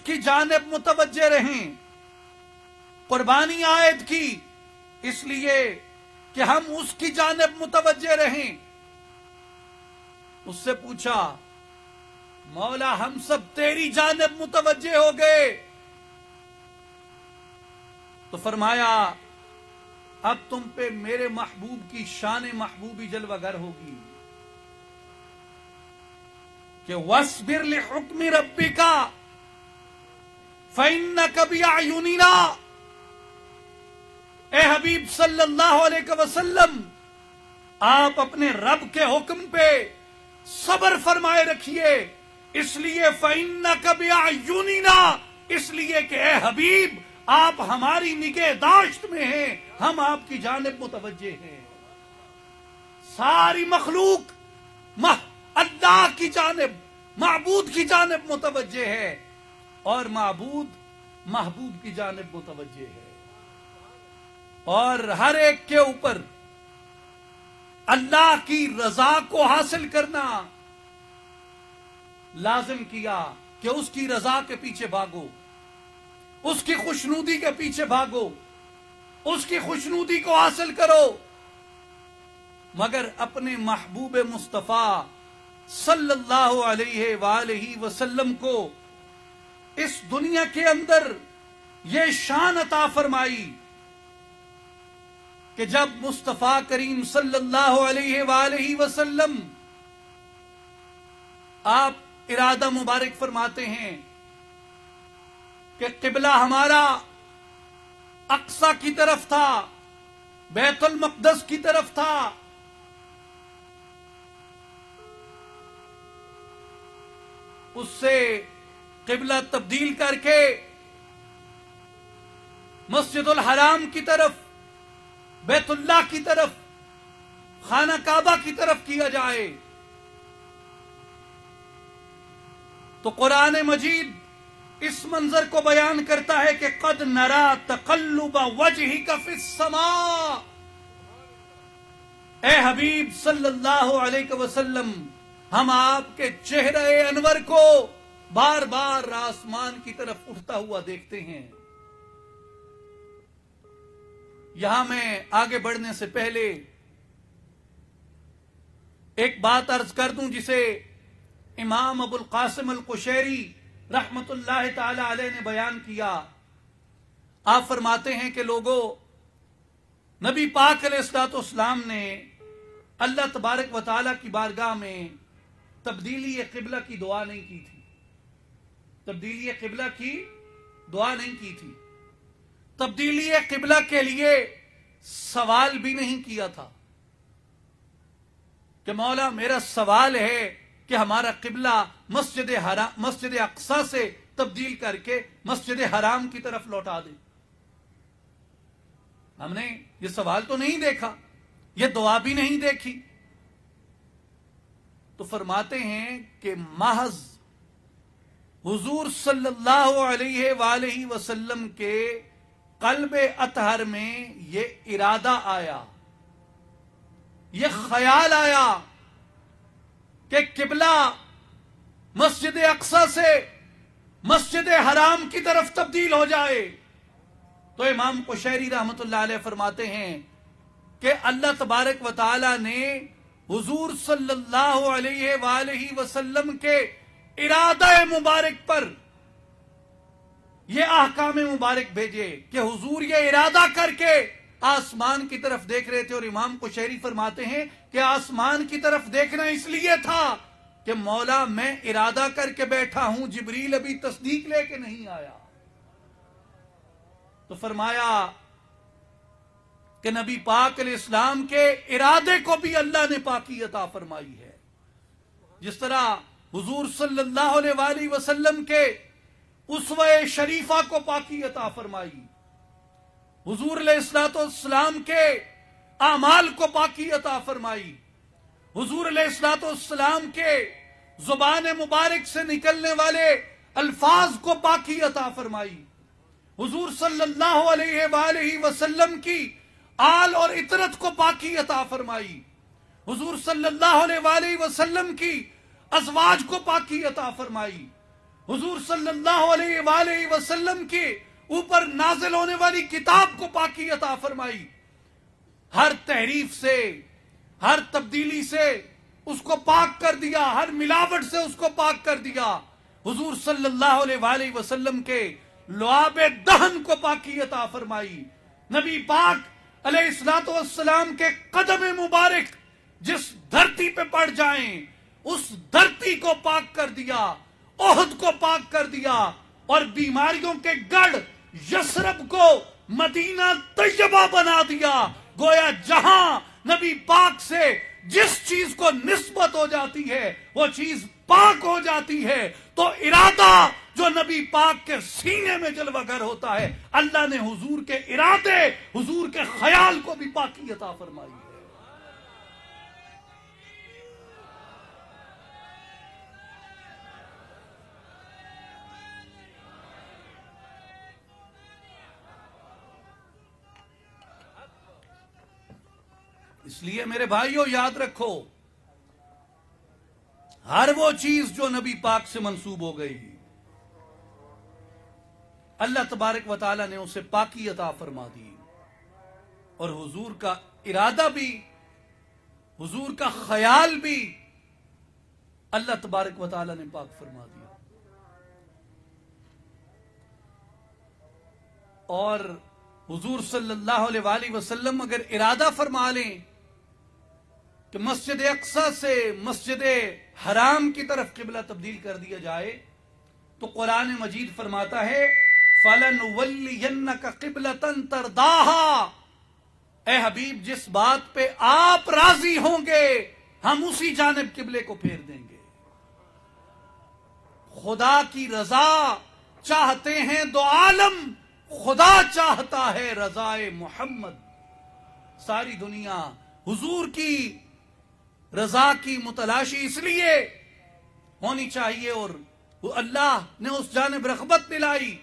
کی جانب متوجہ رہیں. قربانی عائد کی اس لیے کہ ہم اس کی جانب متوجہ رہیں. اس سے پوچھا مولا ہم سب تیری جانب متوجہ ہو گئے. تو فرمایا اب تم پہ میرے محبوب کی شان محبوبی جلوہ گر ہوگی کہ وَاصْبِرْ لِحُکْمِ رَبِّكَ فَإِنَّكَ بِأَعْيُنِنَا. اے حبیب صلی اللہ علیہ وسلم آپ اپنے رب کے حکم پہ صبر فرمائے رکھیے. اس لیے فَإِنَّكَ بِأَعْيُنِنَا، اس لیے کہ اے حبیب آپ ہماری نگہداشت میں ہیں، ہم آپ کی جانب متوجہ ہیں. ساری مخلوق اللہ کی جانب، معبود کی جانب متوجہ ہے اور معبود محبوب کی جانب متوجہ ہے. اور ہر ایک کے اوپر اللہ کی رضا کو حاصل کرنا لازم کیا کہ اس کی رضا کے پیچھے بھاگو، اس کی خوشنودی کے پیچھے بھاگو، اس کی خوشنودی کو حاصل کرو. مگر اپنے محبوب مصطفیٰ صلی اللہ علیہ وآلہ وسلم کو اس دنیا کے اندر یہ شان عطا فرمائی کہ جب مصطفیٰ کریم صلی اللہ علیہ وآلہ وسلم آپ ارادہ مبارک فرماتے ہیں کہ قبلہ ہمارا اقصی کی طرف تھا، بیت المقدس کی طرف تھا. اس سے قبلہ تبدیل کر کے مسجد الحرام کی طرف، بیت اللہ کی طرف، خانہ کعبہ کی طرف کیا جائے. تو قرآن مجید اس منظر کو بیان کرتا ہے کہ قد نرا تقلب وجہک فی السماء. اے حبیب صلی اللہ علیہ وسلم ہم آپ کے چہرے انور کو بار بار آسمان کی طرف اٹھتا ہوا دیکھتے ہیں. یہاں میں آگے بڑھنے سے پہلے ایک بات عرض کر دوں جسے امام ابو القاسم القشیری رحمت اللہ تعالی علیہ نے بیان کیا. آپ فرماتے ہیں کہ لوگوں، نبی پاک علیہ الصلوۃ والسلام نے اللہ تبارک و تعالی کی بارگاہ میں تبدیلی قبلہ کی دعا نہیں کی تھی. تبدیلی قبلہ کی دعا نہیں کی تھی. تبدیلی قبلہ کے لیے سوال بھی نہیں کیا تھا کہ مولا میرا سوال ہے کہ ہمارا قبلہ مسجد اقصی سے تبدیل کر کے مسجد حرام کی طرف لوٹا دے. ہم نے یہ سوال تو نہیں دیکھا، یہ دعا بھی نہیں دیکھی. تو فرماتے ہیں کہ محض حضور صلی اللہ علیہ وآلہ وسلم کے قلب اطہر میں یہ ارادہ آیا، یہ خیال آیا کہ قبلہ مسجد اقصی سے مسجد حرام کی طرف تبدیل ہو جائے. تو امام قشیری رحمت اللہ علیہ فرماتے ہیں کہ اللہ تبارک و تعالی نے حضور صلی اللہ علیہ وآلہ وسلم کے ارادہ مبارک پر یہ احکام مبارک بھیجے کہ حضور یہ ارادہ کر کے آسمان کی طرف دیکھ رہے تھے. اور امام قشیری فرماتے ہیں کہ آسمان کی طرف دیکھنا اس لیے تھا کہ مولا میں ارادہ کر کے بیٹھا ہوں، جبریل ابھی تصدیق لے کے نہیں آیا. تو فرمایا کہ نبی پاک علیہ السلام کے ارادے کو بھی اللہ نے پاکی عطا فرمائی ہے. جس طرح حضور صلی اللہ علیہ وآلہ وسلم کے اسوہ شریفہ کو پاکی عطا فرمائی، حضور علیہ الصلوۃ والسلام کے اعمال کو پاکی عطا فرمائی، حضور علیہ الصلوۃ والسلام کے زبان مبارک سے نکلنے والے الفاظ کو پاکی عطا فرمائی، حضور صلی اللہ علیہ وآلہ وسلم کی آل اور اطرت کو پاکی عطا فرمائی، حضور صلی اللہ علیہ وآلہ وسلم کی ازواج کو پاکی عطا فرمائی، حضور صلی اللہ علیہ وآلہ وسلم کے اوپر نازل ہونے والی کتاب کو پاکی عطا فرمائی، ہر تحریف سے، ہر تبدیلی سے اس کو پاک کر دیا، ہر ملاوٹ سے اس کو پاک کر دیا۔ حضور صلی اللہ علیہ وآلہ وسلم کے لعاب دہن کو پاکی عطا فرمائی۔ نبی پاک علیہ الصلوۃ والسلام کے قدم مبارک جس دھرتی پہ پڑ جائیں اس دھرتی کو پاک کر دیا، احد کو پاک کر دیا، اور بیماریوں کے گڑھ یثرب کو مدینہ طیبہ بنا دیا۔ گویا جہاں نبی پاک سے جس چیز کو نسبت ہو جاتی ہے وہ چیز پاک ہو جاتی ہے، تو ارادہ جو نبی پاک کے سینے میں جلوہ گر ہوتا ہے، اللہ نے حضور کے ارادے، حضور کے خیال کو بھی پاکی عطا فرمائی ہے۔ اس لیے میرے بھائیوں یاد رکھو، ہر وہ چیز جو نبی پاک سے منسوب ہو گئی اللہ تبارک و تعالی نے اسے پاکی عطا فرما دی، اور حضور کا ارادہ بھی، حضور کا خیال بھی اللہ تبارک و تعالی نے پاک فرما دیا۔ اور حضور صلی اللہ علیہ وآلہ وسلم اگر ارادہ فرما لیں کہ مسجد اقصی سے مسجد حرام کی طرف قبلہ تبدیل کر دیا جائے، تو قرآن مجید فرماتا ہے فَلَنُوَلِّيَنَّكَ قِبْلَةً تَرْضَاهَا، اے حبیب جس بات پہ آپ راضی ہوں گے ہم اسی جانب قبلے کو پھیر دیں گے۔ خدا کی رضا چاہتے ہیں دو عالم، خدا چاہتا ہے رضائے محمد۔ ساری دنیا حضور کی رضا کی متلاشی اس لیے ہونی چاہیے، اور وہ اللہ نے اس جانب رغبت دلائی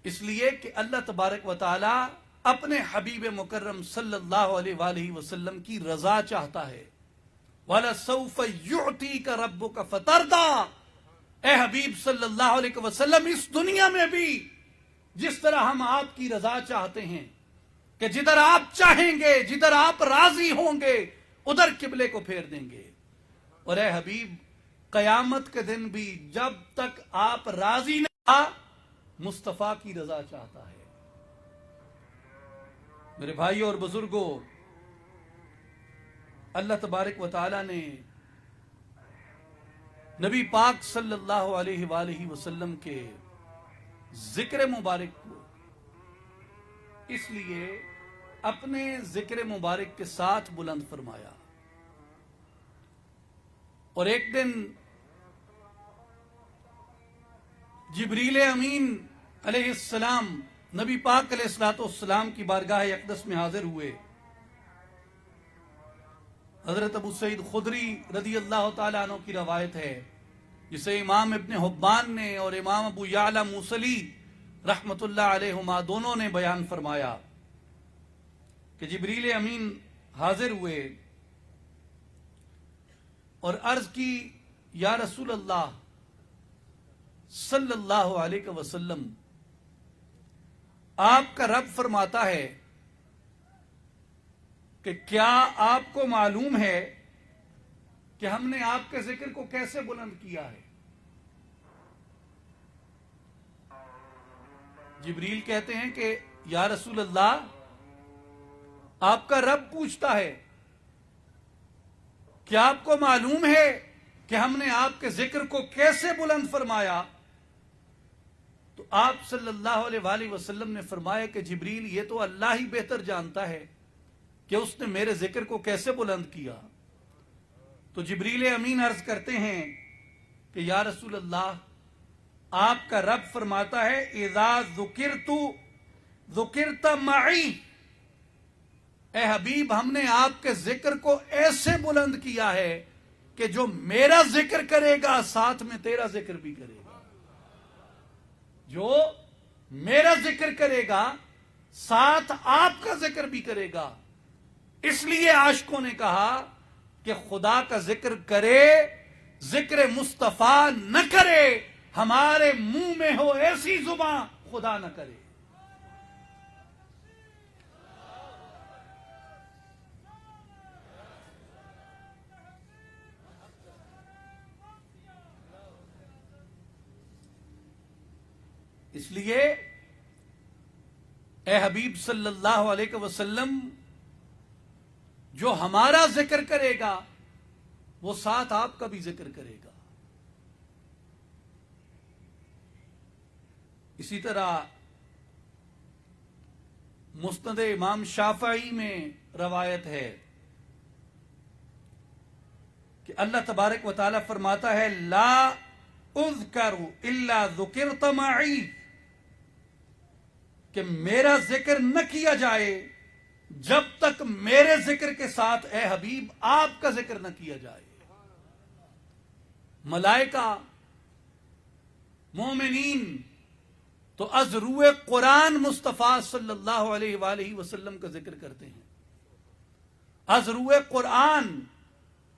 اس لیے کہ اللہ تبارک و تعالی اپنے حبیب مکرم صلی اللہ علیہ وآلہ وسلم کی رضا چاہتا ہے۔ وَلَسَوْفَ يُعْتِيكَ رَبُّكَ فَتَرْضَىٰ، اے حبیب صلی اللہ علیہ وسلم اس دنیا میں بھی جس طرح ہم آپ کی رضا چاہتے ہیں کہ جدھر آپ چاہیں گے، جدھر آپ راضی ہوں گے ادھر قبلے کو پھیر دیں گے، اور اے حبیب قیامت کے دن بھی جب تک آپ راضی نہیں مصطفیٰ کی رضا چاہتا ہے۔ میرے بھائیوں اور بزرگوں، اللہ تبارک و تعالی نے نبی پاک صلی اللہ علیہ وآلہ وسلم کے ذکر مبارک کو اس لیے اپنے ذکر مبارک کے ساتھ بلند فرمایا، اور ایک دن جبریل امین علیہ السلام نبی پاک علیہ السلام کی بارگاہ اقدس میں حاضر ہوئے۔ حضرت ابو سعید خدری رضی اللہ تعالیٰ عنہ کی روایت ہے، جسے امام ابن حبان نے اور امام ابو یعلا موصلی رحمت اللہ علیہما دونوں نے بیان فرمایا کہ جبریل امین حاضر ہوئے اور عرض کی، یا رسول اللہ صلی اللہ علیہ وسلم، آپ کا رب فرماتا ہے کہ کیا آپ کو معلوم ہے کہ ہم نے آپ کے ذکر کو کیسے بلند کیا ہے؟ جبریل کہتے ہیں کہ یا رسول اللہ، آپ کا رب پوچھتا ہے کیا آپ کو معلوم ہے کہ ہم نے آپ کے ذکر کو کیسے بلند فرمایا؟ تو آپ صلی اللہ علیہ وآلہ وسلم نے فرمایا کہ جبریل، یہ تو اللہ ہی بہتر جانتا ہے کہ اس نے میرے ذکر کو کیسے بلند کیا۔ تو جبریل امین عرض کرتے ہیں کہ یا رسول اللہ، آپ کا رب فرماتا ہے اذا ذکرت معی، اے حبیب ہم نے آپ کے ذکر کو ایسے بلند کیا ہے کہ جو میرا ذکر کرے گا ساتھ میں تیرا ذکر بھی کرے گا، جو میرا ذکر کرے گا ساتھ آپ کا ذکر بھی کرے گا۔ اس لیے عاشقوں نے کہا کہ خدا کا ذکر کرے ذکر مصطفیٰ نہ کرے، ہمارے منہ میں ہو ایسی زبان خدا نہ کرے۔ اس لیے اے حبیب صلی اللہ علیہ وسلم، جو ہمارا ذکر کرے گا وہ ساتھ آپ کا بھی ذکر کرے گا۔ اسی طرح مسند امام شافعی میں روایت ہے کہ اللہ تبارک و تعالی فرماتا ہے لا اذکر الا ذکرت معی، کہ میرا ذکر نہ کیا جائے جب تک میرے ذکر کے ساتھ اے حبیب آپ کا ذکر نہ کیا جائے۔ ملائکہ، مومنین تو از روئے قرآن مصطفیٰ صلی اللہ علیہ وآلہ وسلم کا ذکر کرتے ہیں، از روئے قرآن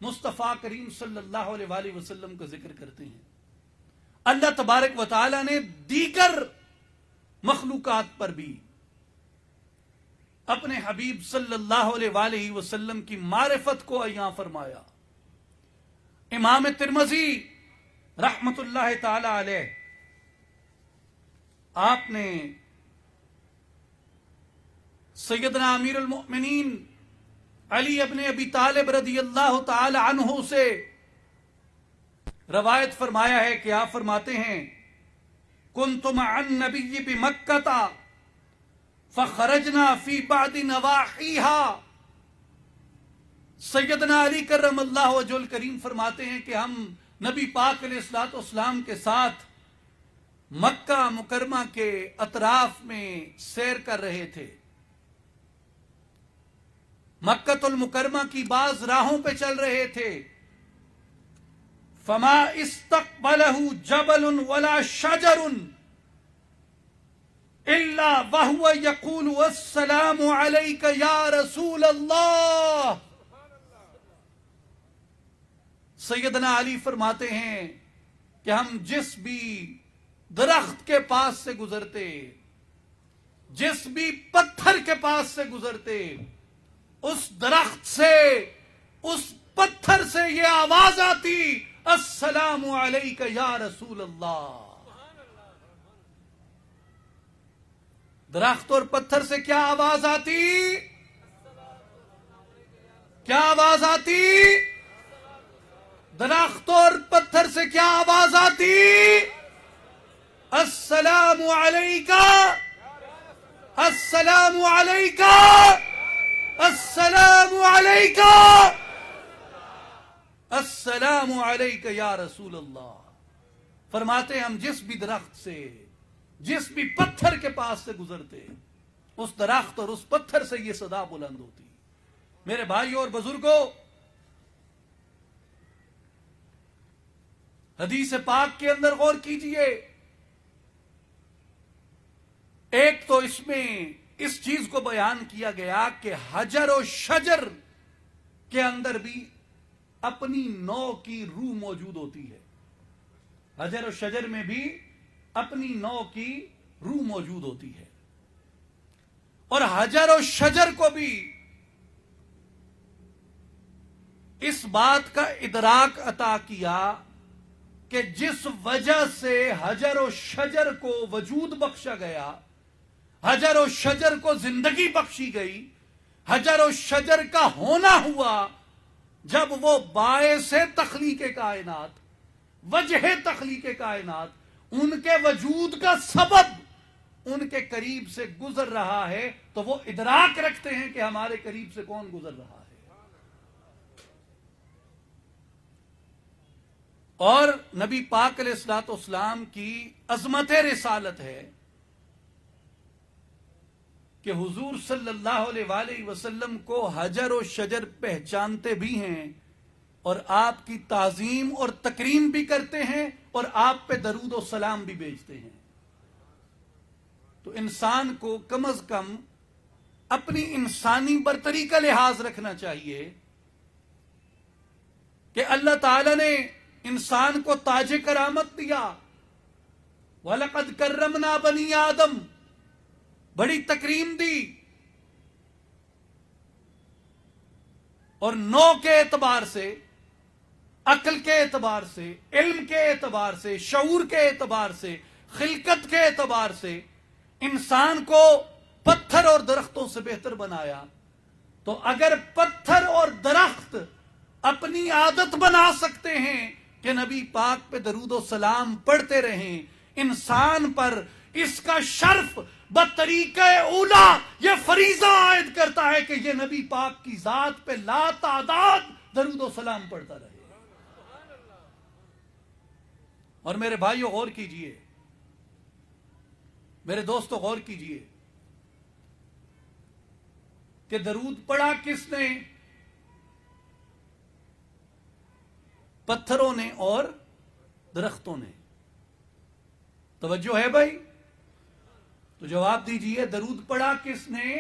مصطفیٰ کریم صلی اللہ علیہ وآلہ وسلم کا ذکر کرتے ہیں۔ اللہ تبارک و تعالی نے دیگر مخلوقات پر بھی اپنے حبیب صلی اللہ علیہ وآلہ وسلم کی معرفت کو عیاں فرمایا۔ امام ترمذی رحمت اللہ تعالی علیہ، آپ نے سیدنا امیر المؤمنین علی ابن ابی طالب رضی اللہ تعالی عنہ سے روایت فرمایا ہے کہ آپ فرماتے ہیں کنت مع النبی بمکہ فخرجنا فی بعض نواحیہا۔ سیدنا علی کرم اللہ وجہ الکریم فرماتے ہیں کہ ہم نبی پاک علیہ الصلوۃ والسلام کے ساتھ مکہ مکرمہ کے اطراف میں سیر کر رہے تھے، مکہ المکرمہ کی بعض راہوں پہ چل رہے تھے، فما استقبلہ جبل ولا شجر الا وهو يقول السلام عليك یا رسول اللہ۔ سیدنا علی فرماتے ہیں کہ ہم جس بھی درخت کے پاس سے گزرتے، جس بھی پتھر کے پاس سے گزرتے، اس درخت سے، اس پتھر سے یہ آواز آتی السلام علیک یا رسول اللہ۔ درخت اور پتھر سے کیا آواز آتی؟ کیا آواز آتی؟ درخت اور پتھر سے کیا آواز آتی؟ السلام علیکہ، السلام علیکہ، السلام علیکہ، السلام علیکہ یا رسول اللہ۔ فرماتے ہم جس بھی درخت سے، جس بھی پتھر کے پاس سے گزرتے، اس درخت اور اس پتھر سے یہ صدا بلند ہوتی۔ میرے بھائیوں اور بزرگوں، حدیث پاک کے اندر غور کیجئے، ایک تو اس میں اس چیز کو بیان کیا گیا کہ حجر و شجر کے اندر بھی اپنی نوع کی روح موجود ہوتی ہے، حجر و شجر میں بھی اپنی نوع کی روح موجود ہوتی ہے، اور حجر و شجر کو بھی اس بات کا ادراک عطا کیا کہ جس وجہ سے حجر و شجر کو وجود بخشا گیا، حجر و شجر کو زندگی بخشی گئی، حجر و شجر کا ہونا ہوا، جب وہ باعث تخلیق کائنات، وجہ تخلیق کائنات، ان کے وجود کا سبب ان کے قریب سے گزر رہا ہے، تو وہ ادراک رکھتے ہیں کہ ہمارے قریب سے کون گزر رہا ہے۔ اور نبی پاک علیہ الصلوۃ والسلام کی عظمت رسالت ہے کہ حضور صلی اللہ علیہ وآلہ وسلم کو حجر و شجر پہچانتے بھی ہیں، اور آپ کی تعظیم اور تکریم بھی کرتے ہیں، اور آپ پہ درود و سلام بھی بھیجتے ہیں۔ تو انسان کو کم از کم اپنی انسانی برتری کا لحاظ رکھنا چاہیے کہ اللہ تعالی نے انسان کو تاج کرامت دیا، وَلَقَدْ كَرَّمْنَا بَنِي آدم، بڑی تکریم دی، اور نو کے اعتبار سے، عقل کے اعتبار سے، علم کے اعتبار سے، شعور کے اعتبار سے، خلقت کے اعتبار سے انسان کو پتھر اور درختوں سے بہتر بنایا. تو اگر پتھر اور درخت اپنی عادت بنا سکتے ہیں کہ نبی پاک پہ درود و سلام پڑھتے رہیں، انسان پر اس کا شرف بطریقہ اولا یہ فریضہ عائد کرتا ہے کہ یہ نبی پاک کی ذات پہ لا تعداد درود و سلام پڑھتا رہے. اور میرے بھائیوں غور کیجئے، میرے دوستوں غور کیجئے کہ درود پڑھا کس نے؟ پتھروں نے اور درختوں نے. توجہ ہے بھائی؟ تو جواب دیجئے، درود پڑھا کس نے؟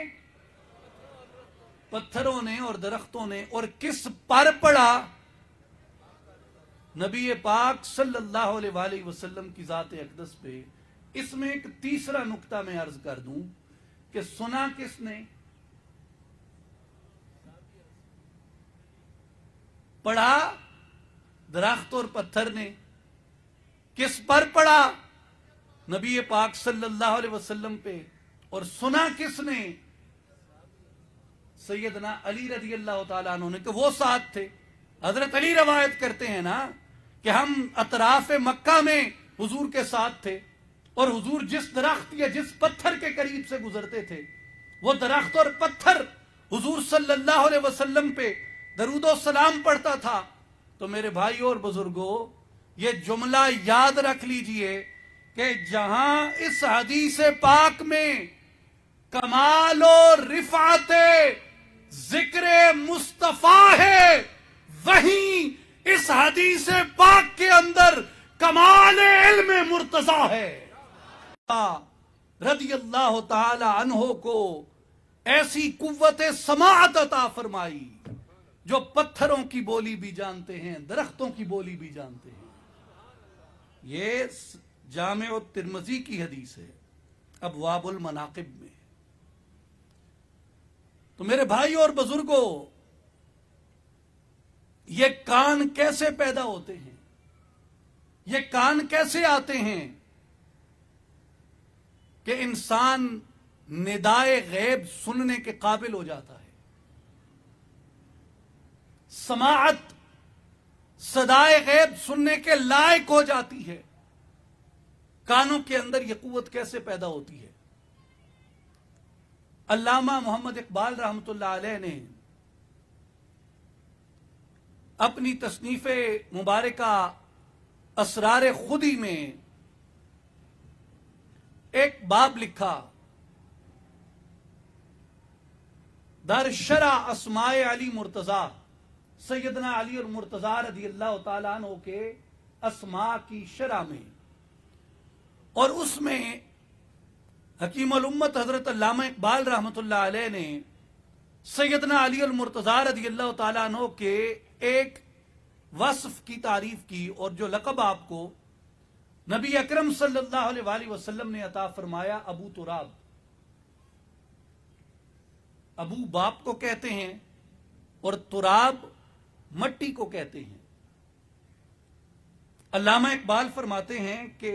پتھروں نے اور درختوں نے. اور کس پر پڑھا؟ نبی پاک صلی اللہ علیہ وآلہ وسلم کی ذات اقدس پہ. اس میں ایک تیسرا نقطہ میں عرض کر دوں کہ سنا کس نے؟ پڑھا درخت اور پتھر نے. کس پر پڑھا؟ نبی پاک صلی اللہ علیہ وسلم پہ. اور سنا کس نے؟ سیدنا علی رضی اللہ تعالیٰ عنہ نے، کہ وہ ساتھ تھے. حضرت علی روایت کرتے ہیں نا کہ ہم اطراف مکہ میں حضور کے ساتھ تھے، اور حضور جس درخت یا جس پتھر کے قریب سے گزرتے تھے وہ درخت اور پتھر حضور صلی اللہ علیہ وسلم پہ درود و سلام پڑھتا تھا. تو میرے بھائیوں اور بزرگوں، یہ جملہ یاد رکھ لیجئے کہ جہاں اس حدیث پاک میں کمال و رفعت ذکر مصطفیٰ ہے، وہیں اس حدیث پاک کے اندر کمال علم مرتضیٰ ہے. رضی اللہ تعالی عنہ کو ایسی قوت سماعت عطا فرمائی جو پتھروں کی بولی بھی جانتے ہیں، درختوں کی بولی بھی جانتے ہیں. یہ جامع الترمذی کی حدیث ہے، ابواب المناقب میں. تو میرے بھائی اور بزرگوں، یہ کان کیسے پیدا ہوتے ہیں؟ یہ کان کیسے آتے ہیں کہ انسان ندائے غیب سننے کے قابل ہو جاتا ہے؟ سماعت صدائے غیب سننے کے لائق ہو جاتی ہے. کانوں کے اندر یہ قوت کیسے پیدا ہوتی ہے؟ علامہ محمد اقبال رحمۃ اللہ علیہ نے اپنی تصنیف مبارکہ اسرار خودی میں ایک باب لکھا، در شرح اسماء علی مرتضیٰ، سیدنا علی اور مرتضیٰ رضی اللہ تعالیٰ عنہ کے اسماء کی شرح میں. اور اس میں حکیم الامت حضرت علامہ اقبال رحمۃ اللہ علیہ نے سیدنا علی المرتضیٰ رضی اللہ تعالیٰ عنہ کے ایک وصف کی تعریف کی، اور جو لقب آپ کو نبی اکرم صلی اللہ علیہ وآلہ وسلم نے عطا فرمایا، ابو تراب. ابو باپ کو کہتے ہیں اور تراب مٹی کو کہتے ہیں. علامہ اقبال فرماتے ہیں کہ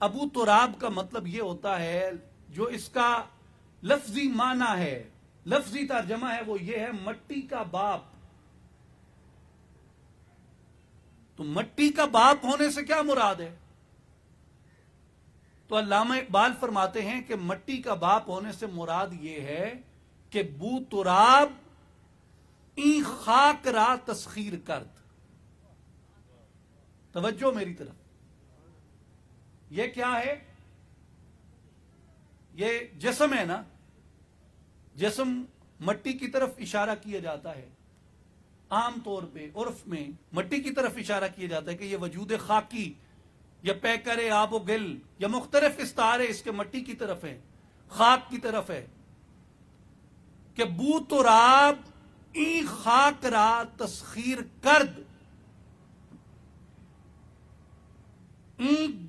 ابو تراب کا مطلب یہ ہوتا ہے، جو اس کا لفظی معنی ہے، لفظی ترجمہ ہے، وہ یہ ہے مٹی کا باپ. تو مٹی کا باپ ہونے سے کیا مراد ہے؟ تو علامہ اقبال فرماتے ہیں کہ مٹی کا باپ ہونے سے مراد یہ ہے کہ بو تراب این خاک را تسخیر کرد. توجہ میری طرف، یہ کیا ہے؟ یہ جسم ہے نا، جسم مٹی کی طرف اشارہ کیا جاتا ہے. عام طور پہ عرف میں مٹی کی طرف اشارہ کیا جاتا ہے کہ یہ وجود خاکی یا پیکر آب و گل یا مختلف استعارے اس کے مٹی کی طرف ہیں، خاک کی طرف ہے. کہ بو تراب این خاک را تسخیر کرد،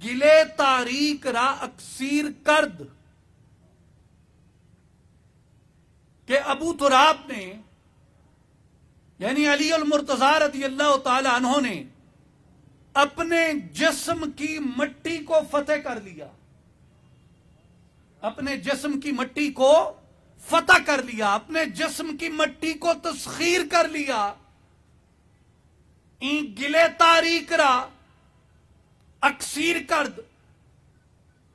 گلے تاریک را اکسیر کرد کہ ابو تراب نے یعنی علی المرتضی رضی اللہ تعالی عنہ نے اپنے جسم کی مٹی کو فتح کر لیا، اپنے جسم کی مٹی کو فتح کر لیا، اپنے جسم کی مٹی کو تسخیر کر لیا۔ این گلے تاریک را اکسیر کرد،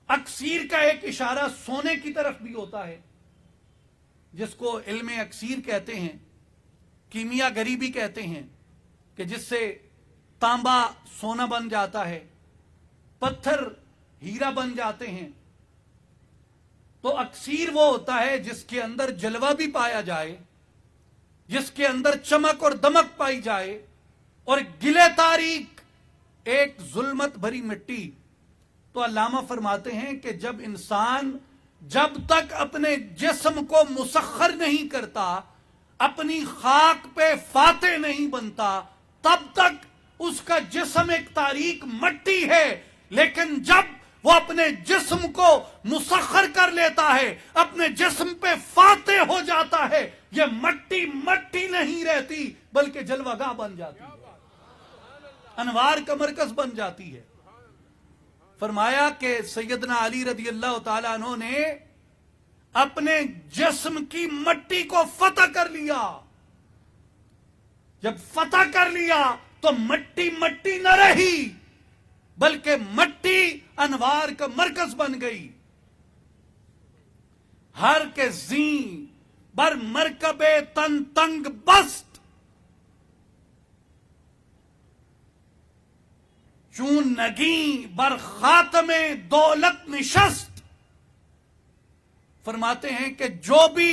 اکسیر کا ایک اشارہ سونے کی طرف بھی ہوتا ہے، جس کو علم اکسیر کہتے ہیں، کیمیا گری بھی کہتے ہیں، کہ جس سے تانبا سونا بن جاتا ہے، پتھر ہیرا بن جاتے ہیں۔ تو اکسیر وہ ہوتا ہے جس کے اندر جلوہ بھی پایا جائے، جس کے اندر چمک اور دمک پائی جائے، اور گلے تاریک ایک ظلمت بھری مٹی۔ تو علامہ فرماتے ہیں کہ جب انسان جب تک اپنے جسم کو مسخر نہیں کرتا، اپنی خاک پہ فاتح نہیں بنتا، تب تک اس کا جسم ایک تاریک مٹی ہے۔ لیکن جب وہ اپنے جسم کو مسخر کر لیتا ہے، اپنے جسم پہ فاتح ہو جاتا ہے، یہ مٹی مٹی نہیں رہتی بلکہ جلوہ گاہ بن جاتی ہے، انوار کا مرکز بن جاتی ہے۔ فرمایا کہ سیدنا علی رضی اللہ تعالیٰ عنہ نے اپنے جسم کی مٹی کو فتح کر لیا۔ جب فتح کر لیا تو مٹی مٹی نہ رہی بلکہ مٹی انوار کا مرکز بن گئی۔ ہر کے زین بر مرکب تن تنگ بست، چون نگیں بر خاتم دولت نشست۔ فرماتے ہیں کہ جو بھی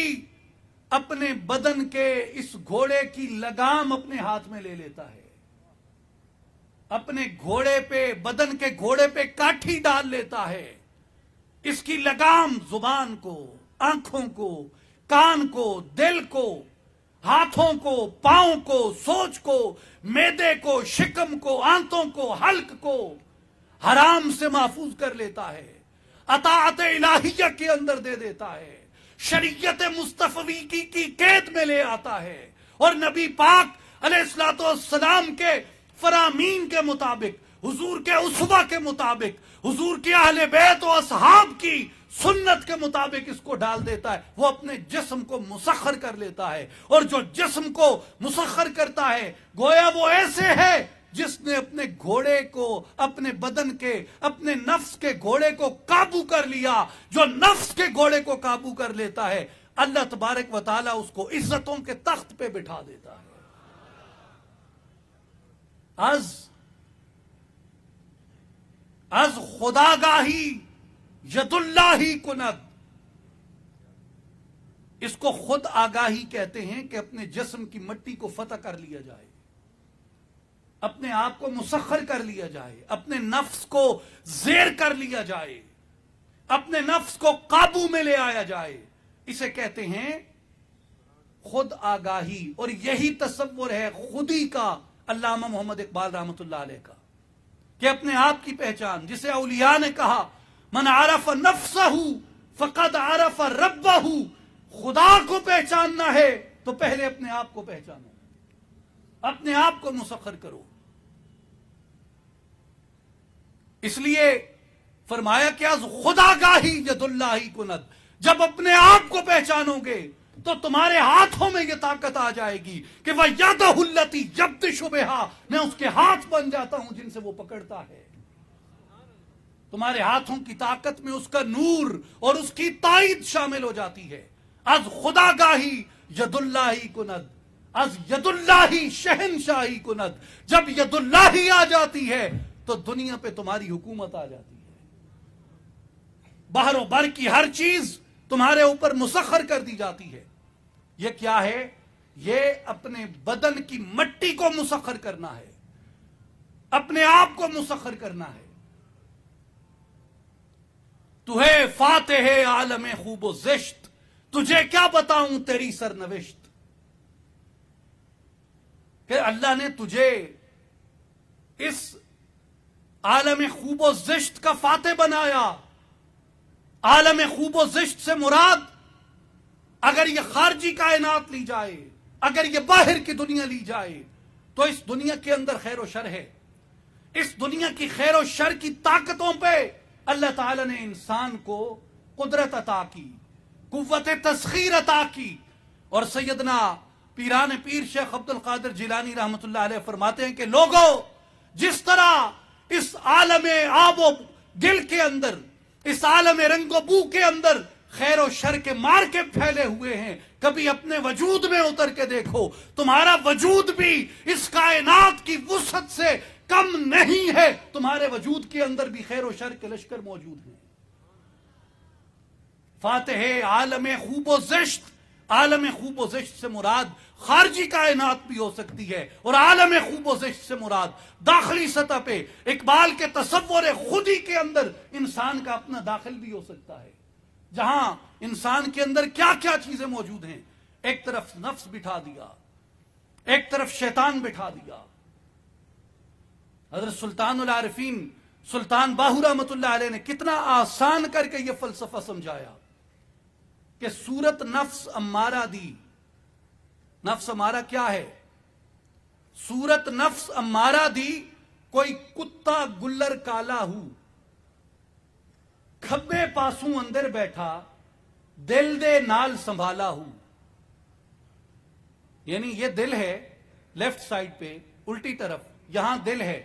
اپنے بدن کے اس گھوڑے کی لگام اپنے ہاتھ میں لے لیتا ہے، اپنے گھوڑے پہ بدن کے گھوڑے پہ کاٹھی ڈال لیتا ہے، اس کی لگام زبان کو، آنکھوں کو، کان کو، دل کو، ہاتھوں کو، پاؤں کو، سوچ کو، معدے کو، شکم کو، آنتوں کو، حلق کو حرام سے محفوظ کر لیتا ہے، اطاعت الہیہ کے اندر دے دیتا ہے، شریعت مصطفی کی قید میں لے آتا ہے، اور نبی پاک علیہ الصلوۃ والسلام کے فرامین کے مطابق، حضور کے اسوہ کے مطابق، حضور کے اہل بیت و اصحاب کی سنت کے مطابق اس کو ڈال دیتا ہے۔ وہ اپنے جسم کو مسخر کر لیتا ہے، اور جو جسم کو مسخر کرتا ہے گویا وہ ایسے ہے جس نے اپنے گھوڑے کو، اپنے بدن کے، اپنے نفس کے گھوڑے کو قابو کر لیا۔ جو نفس کے گھوڑے کو قابو کر لیتا ہے اللہ تبارک و تعالیٰ اس کو عزتوں کے تخت پہ بٹھا دیتا ہے۔ از خداگاہی ید اللہ کند، اس کو خود آگاہی کہتے ہیں کہ اپنے جسم کی مٹی کو فتح کر لیا جائے، اپنے آپ کو مسخر کر لیا جائے، اپنے نفس کو زیر کر لیا جائے، اپنے نفس کو قابو میں لے آیا جائے، اسے کہتے ہیں خود آگاہی۔ اور یہی تصور ہے خودی کا علامہ محمد اقبال رحمۃ اللہ علیہ کا، کہ اپنے آپ کی پہچان، جسے اولیاء نے کہا من عرف نفسہ فقد عرف ربہ، خدا کو پہچاننا ہے تو پہلے اپنے آپ کو پہچانو، اپنے آپ کو مسخر کرو۔ اس لیے فرمایا کہ از خدا گاہی ید اللہ کند، جب اپنے آپ کو پہچانو گے تو تمہارے ہاتھوں میں یہ طاقت آ جائے گی کہ وہ یدہ التی یبطش بہا، میں اس کے ہاتھ بن جاتا ہوں جن سے وہ پکڑتا ہے۔ تمہارے ہاتھوں کی طاقت میں اس کا نور اور اس کی تائید شامل ہو جاتی ہے۔ از خدا گاہی ید اللہ کند، از ید اللہ شہنشاہی کند، جب ید اللہ آ جاتی ہے تو دنیا پہ تمہاری حکومت آ جاتی ہے، بحر و بر کی ہر چیز تمہارے اوپر مسخر کر دی جاتی ہے۔ یہ کیا ہے؟ یہ اپنے بدن کی مٹی کو مسخر کرنا ہے، اپنے آپ کو مسخر کرنا ہے۔ تو ہے فاتح عالم خوب و زشت، تجھے کیا بتاؤں تیری سرنوشت، کہ اللہ نے تجھے اس عالم خوب و زشت کا فاتح بنایا. عالم خوب و زشت سے مراد اگر یہ خارجی کائنات لی جائے, اگر یہ باہر کی دنیا لی جائے, تو اس دنیا کے اندر خیر و شر ہے. اس دنیا کی خیر و شر کی طاقتوں پہ اللہ تعالی نے انسان کو قدرت عطا کی, قوت تسخیر عطا کی. اور سیدنا پیران پیر شیخ عبد القادر جیلانی رحمۃ اللہ علیہ فرماتے ہیں کہ لوگوں, جس طرح اس عالم آب و گل کے اندر, اس عالم رنگ و بو کے اندر خیر و شر کے مار کے پھیلے ہوئے ہیں, کبھی اپنے وجود میں اتر کے دیکھو, تمہارا وجود بھی اس کائنات کی وسعت سے کم نہیں ہے. تمہارے وجود کے اندر بھی خیر و شر کے لشکر موجود ہیں. فاتح عالم خوب و زشت, عالم خوب و زشت سے مراد خارجی کائنات بھی ہو سکتی ہے, اور عالم خوب و زشت سے مراد داخلی سطح پہ اقبال کے تصور خودی کے اندر انسان کا اپنا داخل بھی ہو سکتا ہے, جہاں انسان کے اندر کیا کیا چیزیں موجود ہیں. ایک طرف نفس بٹھا دیا, ایک طرف شیطان بٹھا دیا. حضرت سلطان العارفین سلطان باہو رحمۃ اللہ علیہ نے کتنا آسان کر کے یہ فلسفہ سمجھایا کہ صورت نفس امارہ دی. نفس امارہ کیا ہے؟ صورت نفس امارہ دی, کوئی کتا گلر کالا ہو, کھبے پاسوں اندر بیٹھا, دل دے نال سنبھالا ہوں. یعنی یہ دل ہے لیفٹ سائڈ پہ الٹی طرف, یہاں دل ہے,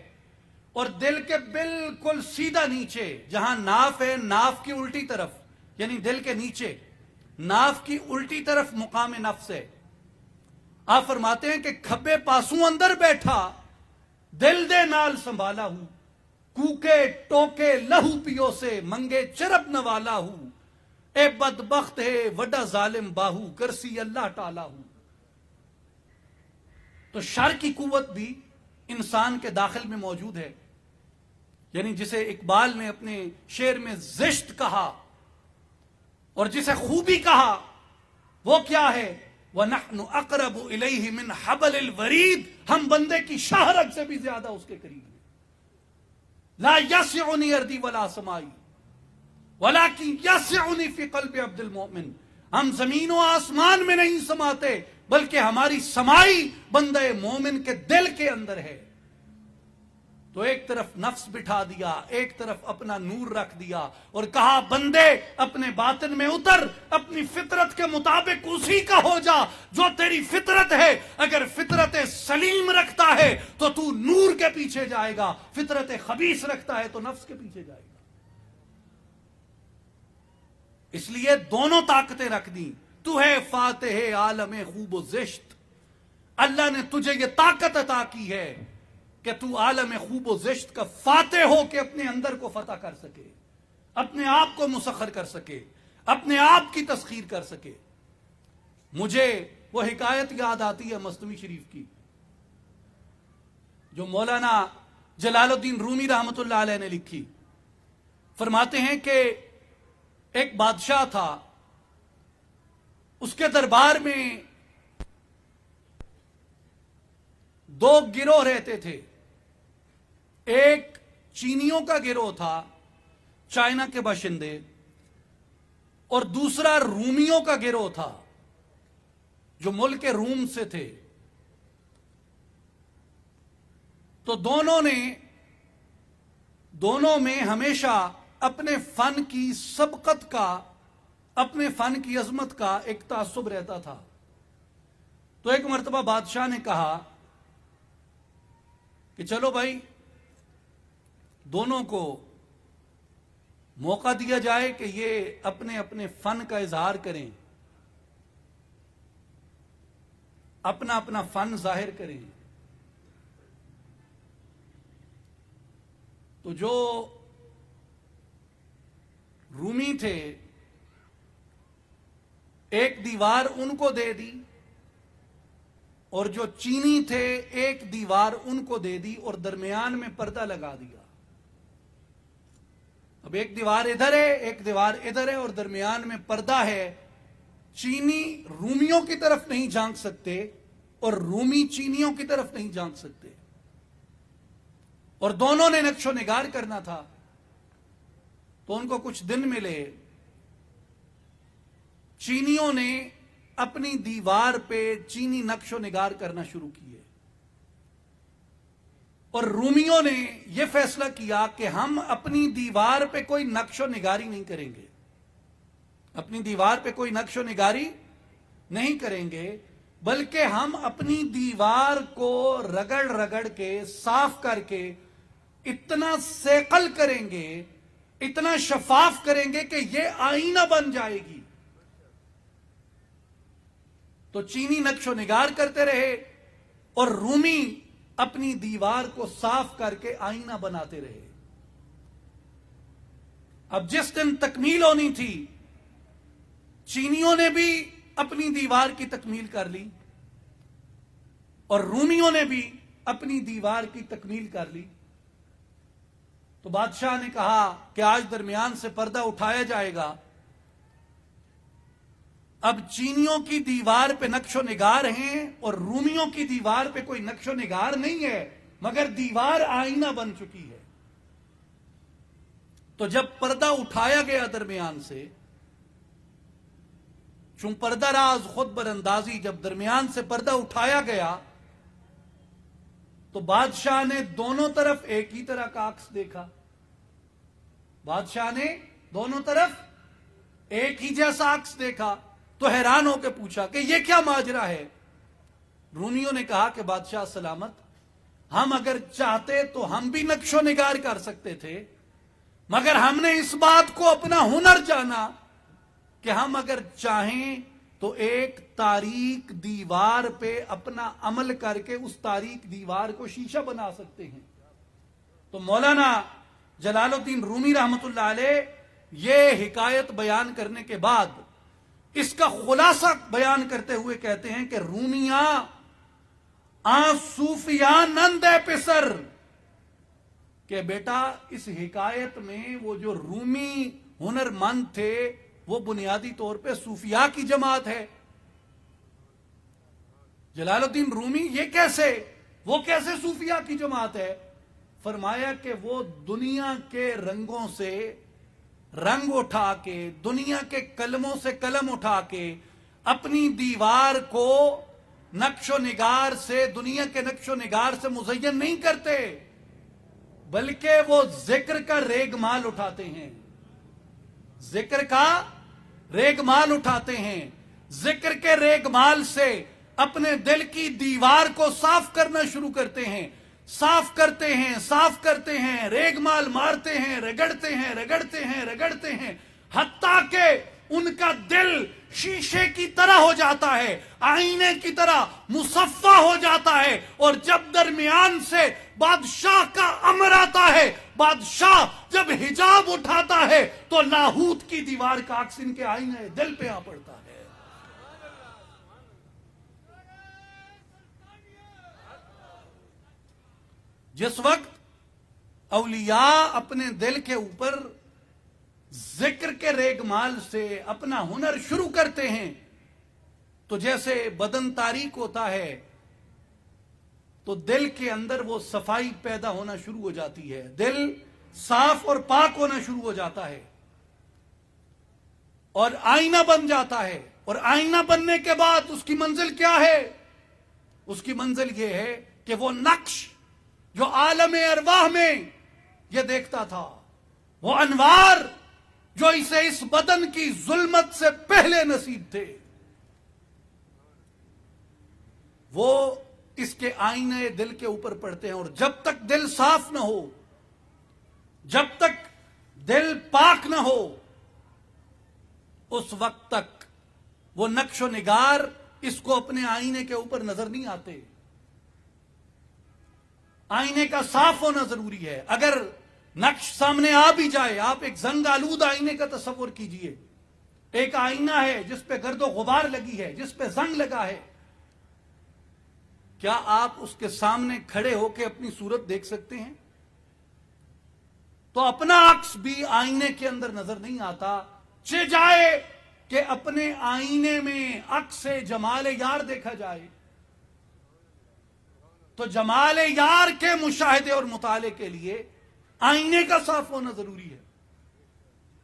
اور دل کے بالکل سیدھا نیچے جہاں ناف ہے, ناف کی الٹی طرف, یعنی دل کے نیچے ناف کی الٹی طرف مقام نفس ہے. آپ فرماتے ہیں کہ کھبے پاسوں اندر بیٹھا, دل دے نال سنبھالا ہوں, کوکے ٹوکے لہو پیو سے منگے چرب نوالا ہوں, اے بدبخت ہے وڈا ظالم باہو کرسی اللہ ٹالا ہوں. تو شر کی قوت بھی انسان کے داخل میں موجود ہے. یعنی جسے اقبال نے اپنے شعر میں زشت کہا اور جسے خوبی کہا, وہ کیا ہے؟ وَنَحْنُ أَقْرَبُ إِلَيْهِ مِنْ حَبَلِ الْوَرِيدِ, ہم بندے کی شاہ رگ سے بھی زیادہ اس کے قریب ہیں. لا يَسِعُنِي أَرْضِي وَلَا سَمَائِي وَلَكِنْ يَسِعُنِي فِي قَلْبِ عَبْدِ الْمُؤْمِنِ. ہم زمین و آسمان میں نہیں سماتے, بلکہ ہماری سمائی بندے مومن کے دل کے اندر ہے. تو ایک طرف نفس بٹھا دیا, ایک طرف اپنا نور رکھ دیا, اور کہا بندے اپنے باطن میں اتر, اپنی فطرت کے مطابق اسی کا ہو جا جو تیری فطرت ہے. اگر فطرت سلیم رکھتا ہے تو تو نور کے پیچھے جائے گا, فطرت خبیث رکھتا ہے تو نفس کے پیچھے جائے گا. اس لیے دونوں طاقتیں رکھ دیں. تو ہے فاتح عالم خوب و زشت, اللہ نے تجھے یہ طاقت عطا کی ہے کہ تو عالم خوب و زشت کا فاتح ہو کے اپنے اندر کو فتح کر سکے, اپنے آپ کو مسخر کر سکے, اپنے آپ کی تسخیر کر سکے. مجھے وہ حکایت یاد آتی ہے مثنوی شریف کی, جو مولانا جلال الدین رومی رحمۃ اللہ علیہ نے لکھی. فرماتے ہیں کہ ایک بادشاہ تھا, اس کے دربار میں دو گروہ رہتے تھے. ایک چینیوں کا گروہ تھا, چائنا کے باشندے, اور دوسرا رومیوں کا گروہ تھا جو ملک روم سے تھے. تو دونوں میں ہمیشہ اپنے فن کی سبقت کا, اپنے فن کی عظمت کا ایک تعصب رہتا تھا. تو ایک مرتبہ بادشاہ نے کہا کہ چلو بھائی, دونوں کو موقع دیا جائے کہ یہ اپنے اپنے فن کا اظہار کریں, اپنا اپنا فن ظاہر کریں. تو جو رومی تھے ایک دیوار ان کو دے دی, اور جو چینی تھے ایک دیوار ان کو دے دی, اور درمیان میں پردہ لگا دیا. اب ایک دیوار ادھر ہے, ایک دیوار ادھر ہے, اور درمیان میں پردہ ہے. چینی رومیوں کی طرف نہیں جھانک سکتے, اور رومی چینیوں کی طرف نہیں جھانک سکتے. اور دونوں نے نقش و نگار کرنا تھا، تو ان کو کچھ دن ملے۔ چینیوں نے اپنی دیوار پہ چینی نقش و نگار کرنا شروع کیے، اور رومیوں نے یہ فیصلہ کیا کہ ہم اپنی دیوار پہ کوئی نقش و نگاری نہیں کریں گے، اپنی دیوار پہ کوئی نقش و نگاری نہیں کریں گے، بلکہ ہم اپنی دیوار کو رگڑ رگڑ کے صاف کر کے اتنا سیقل کریں گے، اتنا شفاف کریں گے کہ یہ آئینہ بن جائے گی۔ تو چینی نقش و نگار کرتے رہے اور رومی اپنی دیوار کو صاف کر کے آئینہ بناتے رہے۔ اب جس دن تکمیل ہونی تھی، چینیوں نے بھی اپنی دیوار کی تکمیل کر لی اور رومیوں نے بھی اپنی دیوار کی تکمیل کر لی۔ تو بادشاہ نے کہا کہ آج درمیان سے پردہ اٹھایا جائے گا۔ اب چینیوں کی دیوار پہ نقش و نگار ہیں اور رومیوں کی دیوار پہ کوئی نقش و نگار نہیں ہے، مگر دیوار آئینہ بن چکی ہے۔ تو جب پردہ اٹھایا گیا درمیان سے، چون پردہ راز خود براندازی، جب درمیان سے پردہ اٹھایا گیا تو بادشاہ نے دونوں طرف ایک ہی طرح کا عکس دیکھا۔ بادشاہ نے دونوں طرف ایک ہی جیسا عکس دیکھا تو حیران ہو کے پوچھا کہ یہ کیا ماجرا ہے؟ رومیوں نے کہا کہ بادشاہ سلامت، ہم اگر چاہتے تو ہم بھی نقش و نگار کر سکتے تھے، مگر ہم نے اس بات کو اپنا ہنر جانا کہ ہم اگر چاہیں تو ایک تاریک دیوار پہ اپنا عمل کر کے اس تاریک دیوار کو شیشہ بنا سکتے ہیں۔ تو مولانا جلال الدین رومی رحمت اللہ علیہ یہ حکایت بیان کرنے کے بعد اس کا خلاصہ بیان کرتے ہوئے کہتے ہیں کہ رومیاں صوفیاں نند پسر، کہ بیٹا اس حکایت میں وہ جو رومی ہنر مند تھے وہ بنیادی طور پہ صوفیاء کی جماعت ہے۔ جلال الدین رومی یہ کیسے، وہ کیسے صوفیاء کی جماعت ہے؟ فرمایا کہ وہ دنیا کے رنگوں سے رنگ اٹھا کے، دنیا کے قلموں سے قلم اٹھا کے اپنی دیوار کو نقش و نگار سے، دنیا کے نقش و نگار سے مزین نہیں کرتے، بلکہ وہ ذکر کا ریگ مال اٹھاتے ہیں، ذکر کا ریگ مال اٹھاتے ہیں، ذکر کے ریگ مال سے اپنے دل کی دیوار کو صاف کرنا شروع کرتے ہیں، صاف کرتے ہیں، صاف کرتے ہیں، ریگ مال مارتے ہیں، رگڑتے ہیں، رگڑتے ہیں، رگڑتے ہیں، حتیٰ کہ ان کا دل شیشے کی طرح ہو جاتا ہے، آئینے کی طرح مصفہ ہو جاتا ہے، اور جب درمیان سے بادشاہ کا امر آتا ہے، بادشاہ جب حجاب اٹھاتا ہے تو لاہوت کی دیوار کا عکس ان کے آئینے دل پہ آ پڑتا ہے۔ جس وقت اولیاء اپنے دل کے اوپر ذکر کے ریگمال سے اپنا ہنر شروع کرتے ہیں تو جیسے بدن تاریک ہوتا ہے تو دل کے اندر وہ صفائی پیدا ہونا شروع ہو جاتی ہے، دل صاف اور پاک ہونا شروع ہو جاتا ہے اور آئینہ بن جاتا ہے۔ اور آئینہ بننے کے بعد اس کی منزل کیا ہے؟ اس کی منزل یہ ہے کہ وہ نقش جو عالم ارواح میں یہ دیکھتا تھا، وہ انوار جو اسے اس بدن کی ظلمت سے پہلے نصیب تھے، وہ اس کے آئینے دل کے اوپر پڑتے ہیں۔ اور جب تک دل صاف نہ ہو، جب تک دل پاک نہ ہو، اس وقت تک وہ نقش و نگار اس کو اپنے آئینے کے اوپر نظر نہیں آتے۔ آئینے کا صاف ہونا ضروری ہے۔ اگر نقش سامنے آ بھی جائے، آپ ایک زنگ آلود آئینے کا تصور کیجئے، ایک آئینہ ہے جس پہ گرد و غبار لگی ہے، جس پہ زنگ لگا ہے، کیا آپ اس کے سامنے کھڑے ہو کے اپنی صورت دیکھ سکتے ہیں؟ تو اپنا عکس بھی آئینے کے اندر نظر نہیں آتا، چہ جائے کہ اپنے آئینے میں عکس جمال یار دیکھا جائے۔ تو جمال یار کے مشاہدے اور مطالعے کے لیے آئینے کا صاف ہونا ضروری ہے.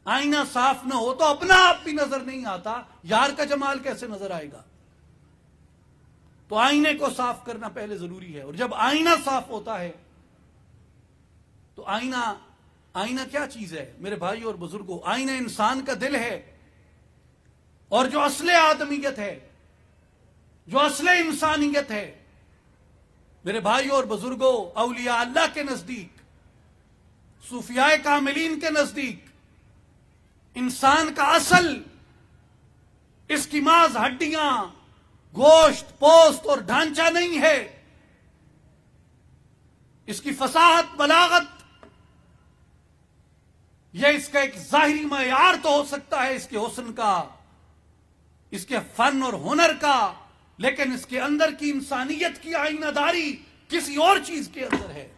آئینہ صاف نہ ہو تو اپنا آپ بھی نظر نہیں آتا, یار کا جمال کیسے نظر آئے گا؟ تو آئینے کو صاف کرنا پہلے ضروری ہے. اور جب آئینہ صاف ہوتا ہے تو آئینہ کیا چیز ہے میرے بھائی اور بزرگوں؟ آئینہ انسان کا دل ہے, اور جو اصل آدمیت ہے, جو اصل انسانیت ہے میرے بھائی اور بزرگوں, اولیاء اللہ کے نزدیک, صوفیاء کاملین کے نزدیک, انسان کا اصل اس کی محض ہڈیاں, گوشت, پوست اور ڈھانچہ نہیں ہے. اس کی فصاحت, بلاغت, یہ اس کا ایک ظاہری معیار تو ہو سکتا ہے اس کے حسن کا, اس کے فن اور ہنر کا, لیکن اس کے اندر کی انسانیت کی آئینہ داری کسی اور چیز کے اندر ہے.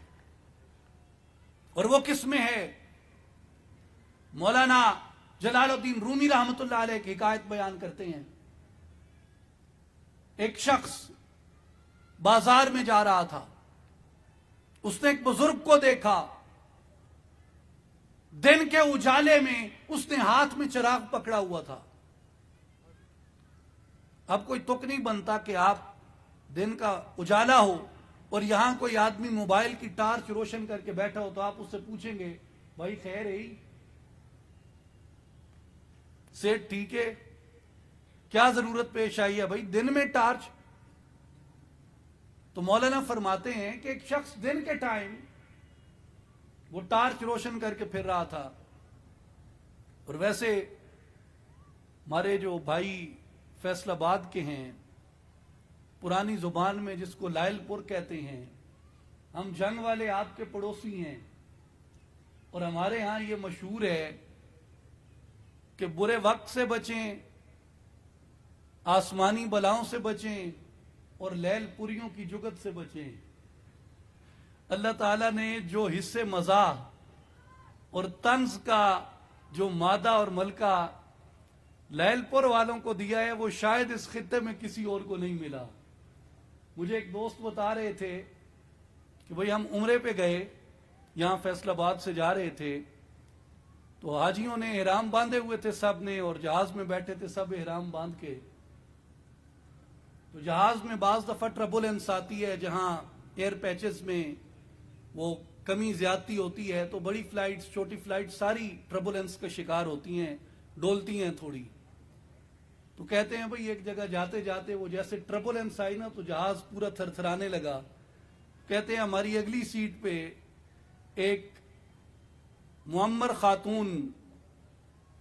اور وہ کس میں ہے؟ مولانا جلال الدین رومی رحمت اللہ علیہ کی حکایت بیان کرتے ہیں. ایک شخص بازار میں جا رہا تھا, اس نے ایک بزرگ کو دیکھا. دن کے اجالے میں اس نے ہاتھ میں چراغ پکڑا ہوا تھا. اب کوئی تک نہیں بنتا کہ آپ دن کا اجالا ہو اور یہاں کوئی آدمی موبائل کی ٹارچ روشن کر کے بیٹھا ہو تو آپ اس سے پوچھیں گے بھائی خیر ہے, سیٹ ٹھیک ہے, کیا ضرورت پیش آئی ہے بھائی دن میں ٹارچ؟ تو مولانا فرماتے ہیں کہ ایک شخص دن کے ٹائم وہ ٹارچ روشن کر کے پھر رہا تھا. اور ویسے ہمارے جو بھائی فیصل آباد کے ہیں, پرانی زبان میں جس کو لائل پور کہتے ہیں, ہم جنگ والے آپ کے پڑوسی ہیں, اور ہمارے ہاں یہ مشہور ہے کہ برے وقت سے بچیں, آسمانی بلاؤں سے بچیں, اور لیل پوریوں کی جگت سے بچیں. اللہ تعالیٰ نے جو حصے مزاح اور طنز کا جو مادہ اور ملکہ لیل پور والوں کو دیا ہے وہ شاید اس خطے میں کسی اور کو نہیں ملا. مجھے ایک دوست بتا رہے تھے کہ بھئی ہم عمرے پہ گئے, یہاں فیصل آباد سے جا رہے تھے, تو حاجیوں نے احرام باندھے ہوئے تھے سب نے, اور جہاز میں بیٹھے تھے سب احرام باندھ کے. تو جہاز میں بعض دفعہ ٹربولنس آتی ہے, جہاں ایئر پیچز میں وہ کمی زیادتی ہوتی ہے, تو بڑی فلائٹس, چھوٹی فلائٹ ساری ٹربولنس کا شکار ہوتی ہیں, ڈولتی ہیں تھوڑی. تو کہتے ہیں بھئی ایک جگہ جاتے جاتے وہ جیسے ٹربولنس آئی نا تو جہاز پورا تھر تھرانے لگا. کہتے ہیں ہماری اگلی سیٹ پہ ایک معمر خاتون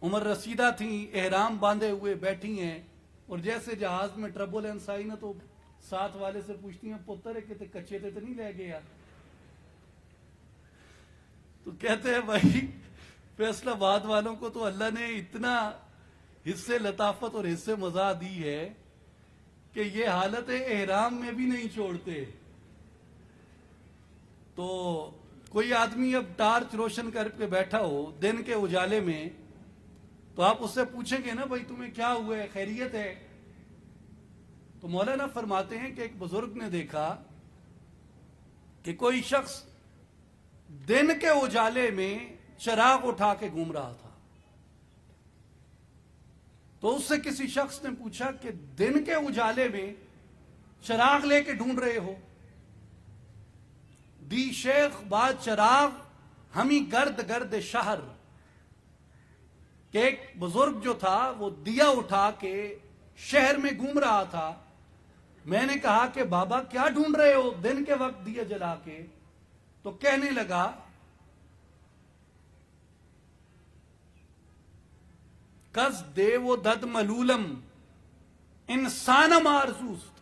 عمر رسیدہ تھیں, احرام باندھے ہوئے بیٹھی ہیں, اور جیسے جہاز میں ٹربولنس آئی نا تو ساتھ والے سے پوچھتی ہیں پتر کتے کچے تے تو نہیں لے گیا؟ تو کہتے ہیں بھائی فیصل آباد والوں کو تو اللہ نے اتنا حصے لطافت اور حصے مزاح دی ہے کہ یہ حالت احرام میں بھی نہیں چھوڑتے. تو کوئی آدمی اب ٹارچ روشن کر کے بیٹھا ہو دن کے اجالے میں, تو آپ اس سے پوچھیں گے نا بھائی تمہیں کیا ہوا ہے, خیریت ہے؟ تو مولانا فرماتے ہیں کہ ایک بزرگ نے دیکھا کہ کوئی شخص دن کے اجالے میں چراغ اٹھا کے گھوم رہا تھا. تو اس سے کسی شخص نے پوچھا کہ دن کے اجالے میں چراغ لے کے ڈھونڈ رہے ہو؟ دی شیخ باد چراغ ہمیں گرد گرد شہر, کہ ایک بزرگ جو تھا وہ دیا اٹھا کے شہر میں گھوم رہا تھا. میں نے کہا کہ بابا کیا ڈھونڈ رہے ہو دن کے وقت دیا جلا کے؟ تو کہنے لگا کس دے وہ دد ملولم انسان مارزوست,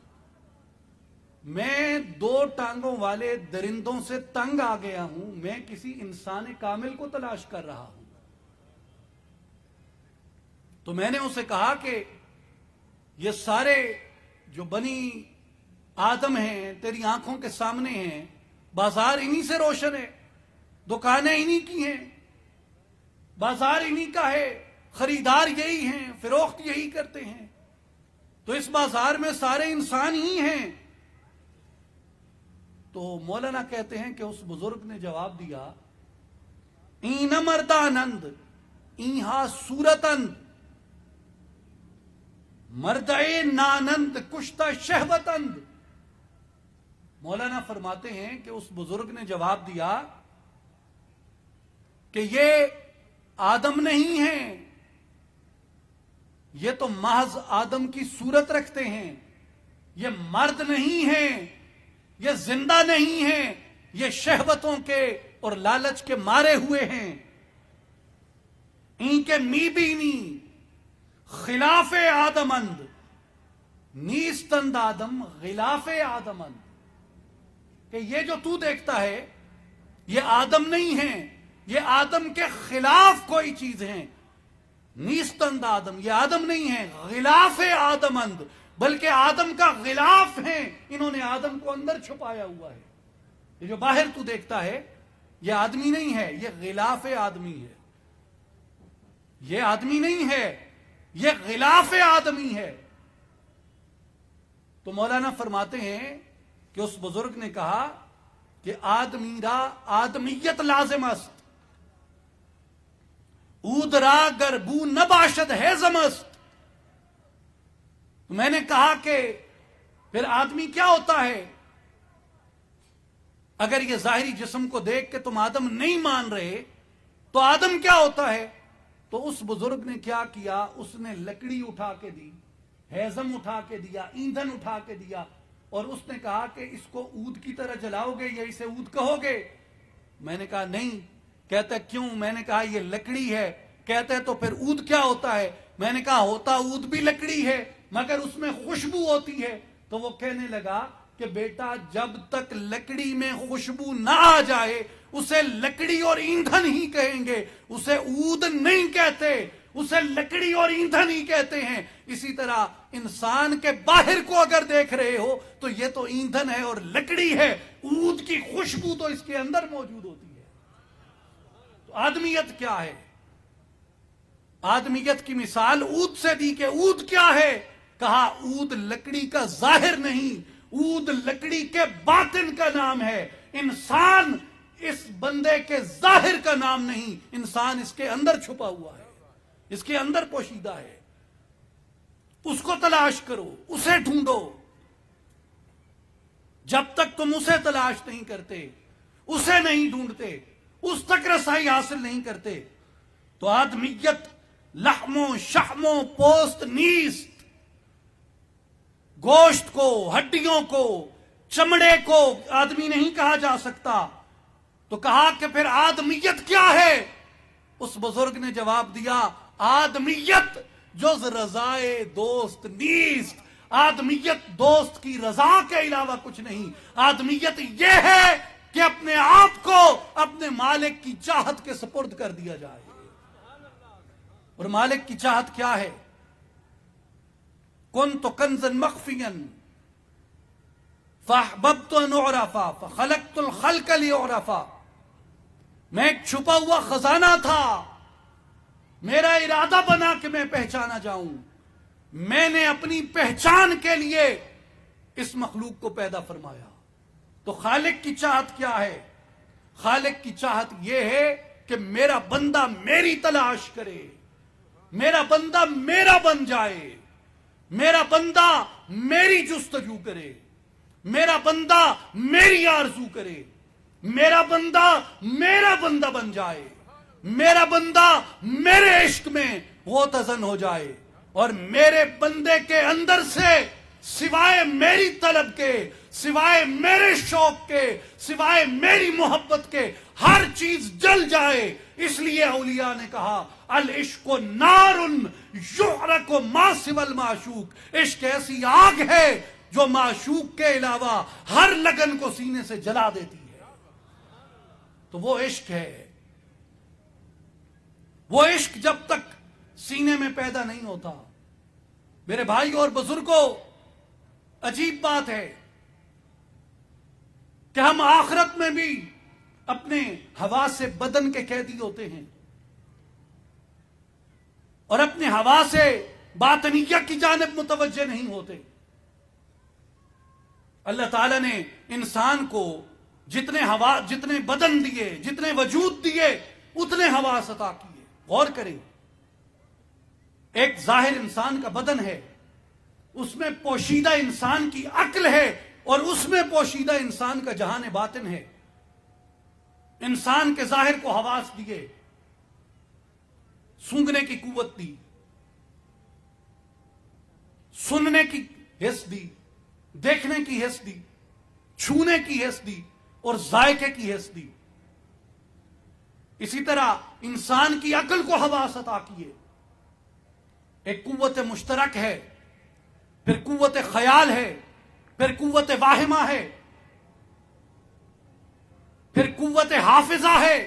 میں دو ٹانگوں والے درندوں سے تنگ آ گیا ہوں, میں کسی انسان کامل کو تلاش کر رہا ہوں. تو میں نے اسے کہا کہ یہ سارے جو بنی آدم ہیں تیری آنکھوں کے سامنے ہیں, بازار انہی سے روشن ہے, دکانیں انہی کی ہیں, بازار انہی کا ہے, خریدار یہی ہیں, فروخت یہی کرتے ہیں, تو اس بازار میں سارے انسان ہی ہیں. تو مولانا کہتے ہیں کہ اس بزرگ نے جواب دیا، این مردانند اینہا صورتند مردے نانند کشتہ شہوتند۔ مولانا فرماتے ہیں کہ اس بزرگ نے جواب دیا کہ یہ آدم نہیں ہیں، یہ تو محض آدم کی صورت رکھتے ہیں، یہ مرد نہیں ہیں، یہ زندہ نہیں ہیں، یہ شہوتوں کے اور لالچ کے مارے ہوئے ہیں۔ ان کے می بینی خلاف آدمند نیستند آدم غلاف آدمند، کہ یہ جو تو دیکھتا ہے یہ آدم نہیں ہیں، یہ آدم کے خلاف کوئی چیز ہیں۔ نیستند آدم، یہ آدم نہیں ہے، غلاف آدمند، بلکہ آدم کا غلاف ہیں، انہوں نے آدم کو اندر چھپایا ہوا ہے۔ یہ جو باہر تو دیکھتا ہے یہ آدمی نہیں ہے، یہ غلاف آدمی ہے، یہ آدمی نہیں ہے، یہ غلاف آدمی ہے۔ تو مولانا فرماتے ہیں کہ اس بزرگ نے کہا کہ آدمی را آدمیت لازم است، اود را گر بو نباشد ہیزم است۔ تو میں نے کہا کہ پھر آدمی کیا ہوتا ہے؟ اگر یہ ظاہری جسم کو دیکھ کے تم آدم نہیں مان رہے تو آدم کیا ہوتا ہے؟ تو اس بزرگ نے کیا کیا؟ اس نے لکڑی اٹھا کے دی، ہیزم اٹھا کے دیا، ایندھن اٹھا کے دیا، اور اس نے کہا کہ اس کو اود کی طرح جلاؤ گے یا اسے اود کہو گے؟ میں نے کہا نہیں۔ کہتا ہے کیوں؟ میں نے کہا یہ لکڑی ہے۔ کہتا ہے تو پھر اود کیا ہوتا ہے؟ میں نے کہا ہوتا اود بھی لکڑی ہے مگر اس میں خوشبو ہوتی ہے۔ تو وہ کہنے لگا کہ بیٹا جب تک لکڑی میں خوشبو نہ آ جائے اسے لکڑی اور ایندھن ہی کہیں گے، اسے اود نہیں کہتے، اسے لکڑی اور ایندھن ہی کہتے ہیں۔ اسی طرح انسان کے باہر کو اگر دیکھ رہے ہو تو یہ تو ایندھن ہے اور لکڑی ہے، اود کی خوشبو تو اس کے اندر موجود ہوتی ہے۔ تو آدمیت کیا ہے؟ آدمیت کی مثال اود سے دی کہ اود کیا ہے؟ کہا اود لکڑی کا ظاہر نہیں، اود لکڑی کے باطن کا نام ہے۔ انسان اس بندے کے ظاہر کا نام نہیں، انسان اس کے اندر چھپا ہوا ہے، اس کے اندر پوشیدہ ہے۔ اس کو تلاش کرو، اسے ڈھونڈو۔ جب تک تم اسے تلاش نہیں کرتے، اسے نہیں ڈھونڈتے، اس تک رسائی حاصل نہیں کرتے تو آدمیت لحم و شحم و پوست نیست، گوشت کو، ہڈیوں کو، چمڑے کو آدمی نہیں کہا جا سکتا۔ تو کہا کہ پھر آدمیت کیا ہے؟ اس بزرگ نے جواب دیا آدمیت جز رضائے دوست نیست، آدمیت دوست کی رضا کے علاوہ کچھ نہیں۔ آدمیت یہ ہے کہ اپنے آپ کو اپنے مالک کی چاہت کے سپرد کر دیا جائے۔ اور مالک کی چاہت کیا ہے؟ کنت کنزا مخفیا فاحببت ان اعرف فخلقت الخلق لیعرف۔ میں ایک چھپا ہوا خزانہ تھا، میرا ارادہ بنا کہ میں پہچانا جاؤں، میں نے اپنی پہچان کے لیے اس مخلوق کو پیدا فرمایا۔ تو خالق کی چاہت کیا ہے؟ خالق کی چاہت یہ ہے کہ میرا بندہ میری تلاش کرے، میرا بندہ میرا بن جائے، میرا بندہ میری جستجو کرے، میرا بندہ میری آرزو کرے، میرا بندہ میرا بندہ بن جائے، میرا بندہ میرے عشق میں غوطہ ہو جائے، اور میرے بندے کے اندر سے سوائے میری طلب کے، سوائے میرے شوق کے، سوائے میری محبت کے ہر چیز جل جائے۔ اس لیے اولیاء نے کہا العشق نار یحرق ما سوى المعشوق، عشق ایسی آگ ہے جو معشوق کے علاوہ ہر لگن کو سینے سے جلا دیتی ہے۔ تو وہ عشق ہے، وہ عشق جب تک سینے میں پیدا نہیں ہوتا، میرے بھائی اور بزرگوں، عجیب بات ہے کہ ہم آخرت میں بھی اپنے حواس بدن کے قیدی ہوتے ہیں اور اپنے حواس باطنیہ کی جانب متوجہ نہیں ہوتے۔ اللہ تعالیٰ نے انسان کو جتنے بدن دیے، جتنے وجود دیے، اتنے حواس عطا کیے. غور کریں، ایک ظاہر انسان کا بدن ہے، اس میں پوشیدہ انسان کی عقل ہے، اور اس میں پوشیدہ انسان کا جہان باطن ہے. انسان کے ظاہر کو حواس دیے، سونگھنے کی قوت دی، سننے کی حس دی، دیکھنے کی حس دی، چھونے کی حس دی، اور ذائقے کی حس دی. اسی طرح انسان کی عقل کو حواس عطا کیے. ایک قوت مشترک ہے، پھر قوت خیال ہے، پھر قوت واہمہ ہے، پھر قوت حافظہ ہے،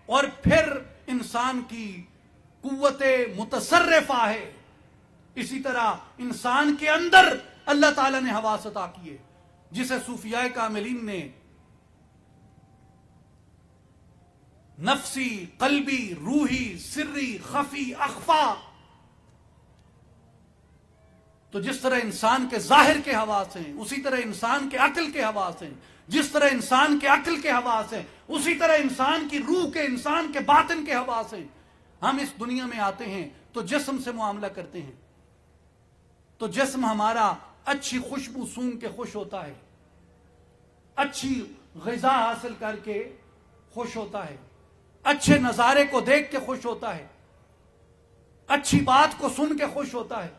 اور پھر انسان کی قوت متصرفہ ہے. اسی طرح انسان کے اندر اللہ تعالیٰ نے حواس عطا کیے، جسے صوفیاء کاملین نے نفسی، قلبی، روحی، سری، خفی، اخفا. تو جس طرح انسان کے ظاہر کے حواس ہیں، اسی طرح انسان کے عقل کے حواس ہیں. جس طرح انسان کے عقل کے حواس ہیں، اسی طرح انسان کی روح کے، انسان کے باطن کے حواس ہیں. ہم اس دنیا میں آتے ہیں تو جسم سے معاملہ کرتے ہیں، تو جسم ہمارا اچھی خوشبو سونگھ کے خوش ہوتا ہے، اچھی غذا حاصل کر کے خوش ہوتا ہے، اچھے نظارے کو دیکھ کے خوش ہوتا ہے، اچھی بات کو سن کے خوش ہوتا ہے،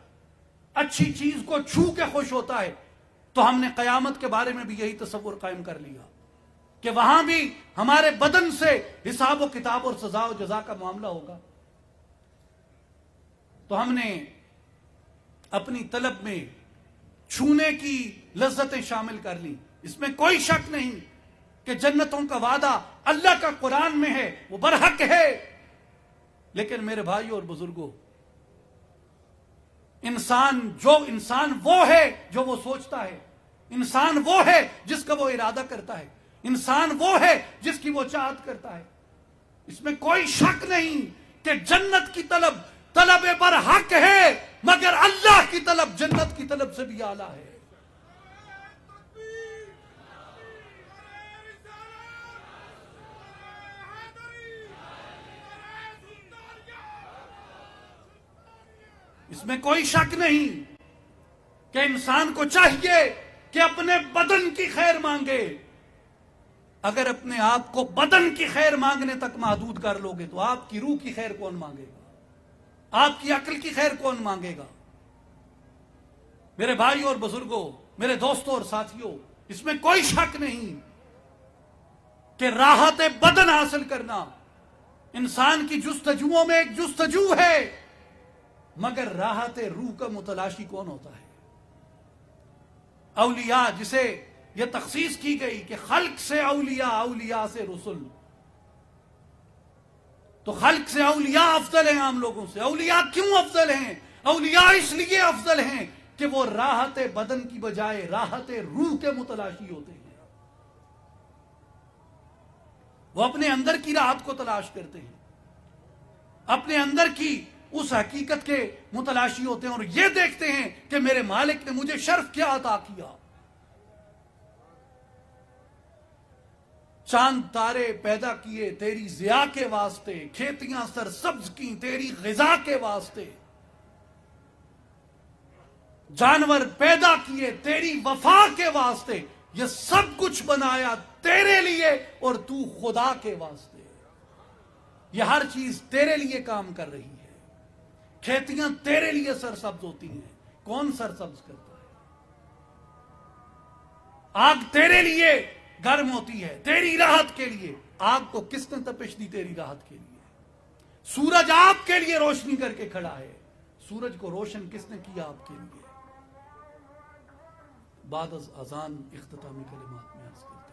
اچھی چیز کو چھو کے خوش ہوتا ہے. تو ہم نے قیامت کے بارے میں بھی یہی تصور قائم کر لیا کہ وہاں بھی ہمارے بدن سے حساب و کتاب اور سزا و جزا کا معاملہ ہوگا. تو ہم نے اپنی طلب میں چھونے کی لذتیں شامل کر لی. اس میں کوئی شک نہیں کہ جنتوں کا وعدہ اللہ کا قرآن میں ہے، وہ برحق ہے. لیکن میرے بھائیوں اور بزرگوں، انسان وہ ہے جو وہ سوچتا ہے، انسان وہ ہے جس کا وہ ارادہ کرتا ہے، انسان وہ ہے جس کی وہ چاہت کرتا ہے. اس میں کوئی شک نہیں کہ جنت کی طلب برحق ہے، مگر اللہ کی طلب جنت کی طلب سے بھی اعلیٰ ہے. اس میں کوئی شک نہیں کہ انسان کو چاہیے کہ اپنے بدن کی خیر مانگے. اگر اپنے آپ کو بدن کی خیر مانگنے تک محدود کر لو گے تو آپ کی روح کی خیر کون مانگے گا؟ آپ کی عقل کی خیر کون مانگے گا؟ میرے بھائیوں اور بزرگوں، میرے دوستوں اور ساتھیوں، اس میں کوئی شک نہیں کہ راحت بدن حاصل کرنا انسان کی جستجوؤں میں ایک جستجو ہے، مگر راحت روح کا متلاشی کون ہوتا ہے؟ اولیاء، جسے یہ تخصیص کی گئی کہ خلق سے اولیاء، اولیاء سے رسل. تو خلق سے اولیاء افضل ہیں عام لوگوں سے. اولیاء کیوں افضل ہیں؟ اولیاء اس لیے افضل ہیں کہ وہ راحت بدن کی بجائے راحت روح کے متلاشی ہوتے ہیں. وہ اپنے اندر کی راحت کو تلاش کرتے ہیں، اپنے اندر کی اس حقیقت کے متلاشی ہوتے ہیں، اور یہ دیکھتے ہیں کہ میرے مالک نے مجھے شرف کیا عطا کیا. چاند تارے پیدا کیے تیری ضیاء کے واسطے، کھیتیاں سرسبز کی تیری غذا کے واسطے، جانور پیدا کیے تیری وفا کے واسطے. یہ سب کچھ بنایا تیرے لیے اور تو خدا کے واسطے. یہ ہر چیز تیرے لیے کام کر رہی ہے. کھیتیاں تیرے لیے سرسبز ہوتی ہیں. کون سرسبز کرتا ہے؟ آگ تیرے لیے گرم ہوتی ہے تیری راحت کے لیے. آگ کو کس نے تپش دی؟ تیری راحت کے لیے. سورج آپ کے لیے روشنی کر کے کھڑا ہے. سورج کو روشن کس نے کیا؟ آپ کے لیے. بعد از اذان اختتامی کلمات میں عرض کرتا ہوں.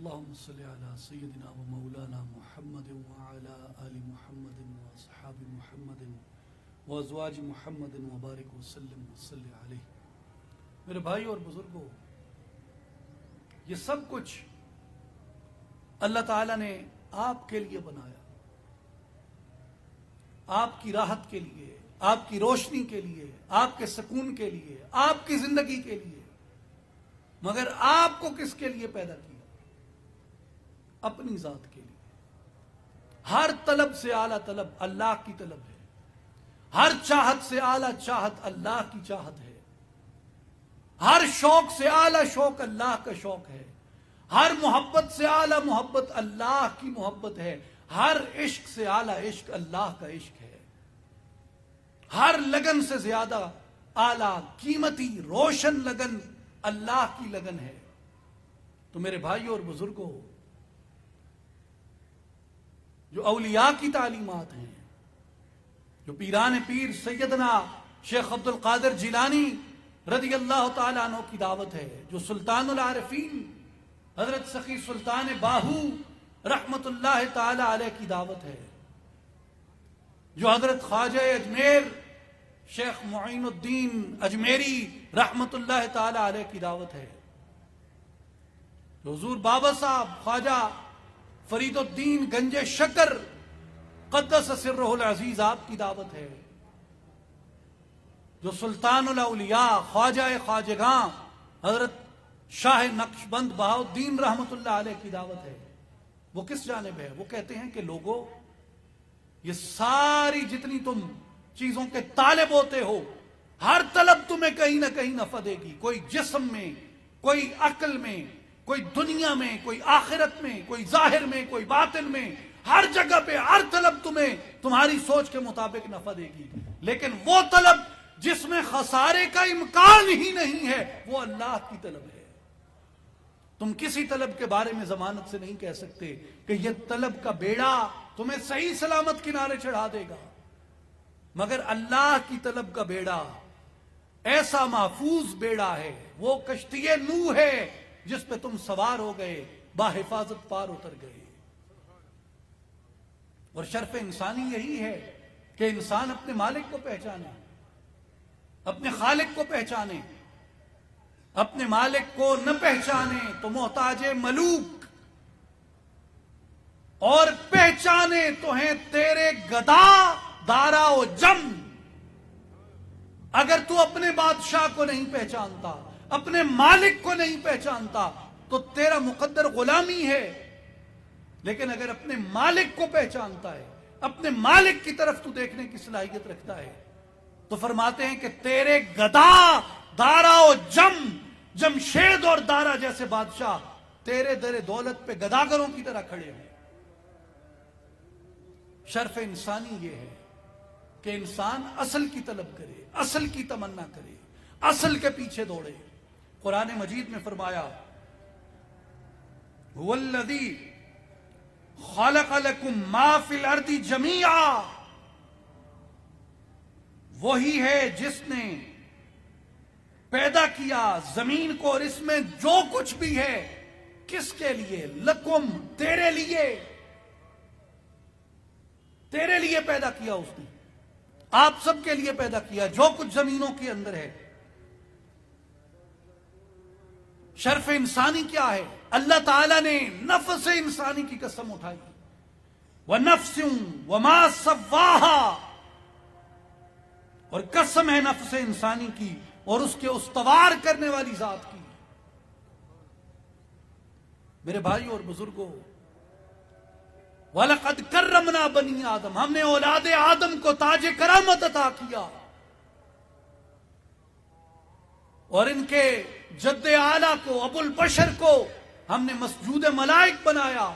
اللهم صل على سيدنا ومولانا محمد وعلى آل محمد واصحاب محمد وازواج محمد وبارک وسلم وصلی علیہ. میرے بھائی اور بزرگوں، یہ سب کچھ اللہ تعالیٰ نے آپ کے لیے بنایا، آپ کی راحت کے لیے، آپ کی روشنی کے لیے، آپ کے سکون کے لیے، آپ کی زندگی کے لیے. مگر آپ کو کس کے لیے پیدا کیا؟ اپنی ذات کے لیے. ہر طلب سے اعلیٰ طلب اللہ کی طلب ہے، ہر چاہت سے اعلیٰ چاہت اللہ کی چاہت ہے، ہر شوق سے اعلیٰ شوق اللہ کا شوق ہے، ہر محبت سے اعلیٰ محبت اللہ کی محبت ہے، ہر عشق سے اعلیٰ عشق اللہ کا عشق ہے، ہر لگن سے زیادہ اعلیٰ قیمتی روشن لگن اللہ کی لگن ہے. تو میرے بھائیوں اور بزرگوں، جو اولیاء کی تعلیمات ہیں، جو پیران پیر سیدنا شیخ عبد القادر جیلانی رضی اللہ تعالیٰ عنہ کی دعوت ہے، جو سلطان العارفین حضرت سخی سلطان باہو رحمت اللہ تعالیٰ علیہ کی دعوت ہے، جو حضرت خواجہ اجمیر شیخ معین الدین اجمیری رحمت اللہ تعالیٰ علیہ کی دعوت ہے، جو حضور بابا صاحب خواجہ فرید الدین گنج شکر قدس سرہ العزیز آپ کی دعوت ہے، جو سلطان الاولیاء خواجہ خواجگاں حضرت شاہ نقشبند بہاؤالدین رحمت اللہ علیہ کی دعوت ہے. وہ کس جانب ہے؟ وہ کہتے ہیں کہ لوگوں، یہ ساری جتنی تم چیزوں کے طالب ہوتے ہو، ہر طلب تمہیں کہیں نہ کہیں نفع دے گی. کوئی جسم میں، کوئی عقل میں، کوئی دنیا میں، کوئی آخرت میں، کوئی ظاہر میں، کوئی باطن میں، ہر جگہ پہ ہر طلب تمہیں تمہاری سوچ کے مطابق نفع دے گی. لیکن وہ طلب جس میں خسارے کا امکان ہی نہیں ہے، وہ اللہ کی طلب ہے. تم کسی طلب کے بارے میں ضمانت سے نہیں کہہ سکتے کہ یہ طلب کا بیڑا تمہیں صحیح سلامت کنارے چڑھا دے گا، مگر اللہ کی طلب کا بیڑا ایسا محفوظ بیڑا ہے، وہ کشتی نوح ہے جس پہ تم سوار ہو گئے، باحفاظت پار اتر گئے. اور شرف انسانی یہی ہے کہ انسان اپنے مالک کو پہچانے، اپنے خالق کو پہچانے. اپنے مالک کو نہ پہچانے تو محتاج ملوک، اور پہچانے تو ہیں تیرے گدا دارا و جم. اگر تو اپنے بادشاہ کو نہیں پہچانتا، اپنے مالک کو نہیں پہچانتا، تو تیرا مقدر غلامی ہے. لیکن اگر اپنے مالک کو پہچانتا ہے، اپنے مالک کی طرف تو دیکھنے کی صلاحیت رکھتا ہے، تو فرماتے ہیں کہ تیرے گدا دارا و جمشید اور دارا جیسے بادشاہ تیرے در دولت پہ گداگروں کی طرح کھڑے ہیں. شرف انسانی یہ ہے کہ انسان اصل کی طلب کرے، اصل کی تمنا کرے، اصل کے پیچھے دوڑے. قرآن مجید میں فرمایا هو الذی خلق لکم ما فی الارض جمیعا، وہی ہے جس نے پیدا کیا زمین کو اور اس میں جو کچھ بھی ہے. کس کے لیے؟ لکم، تیرے لیے. تیرے لیے پیدا کیا اس نے، آپ سب کے لیے پیدا کیا جو کچھ زمینوں کے اندر ہے. شرف انسانی کیا ہے؟ اللہ تعالیٰ نے نفس انسانی کی قسم اٹھائی، وَنَفْسٍ وَمَا سَوَّاهَا، اور قسم ہے نفس انسانی کی اور اس کے استوار کرنے والی ذات کی. میرے بھائی اور بزرگوں، وَلَقَدْ كَرَّمْنَا بَنِي آدم، ہم نے اولاد آدم کو تاج کرامت عطا کیا، اور ان کے جد اعلیٰ کو ابو البشر کو ہم نے مسجود ملائک بنایا.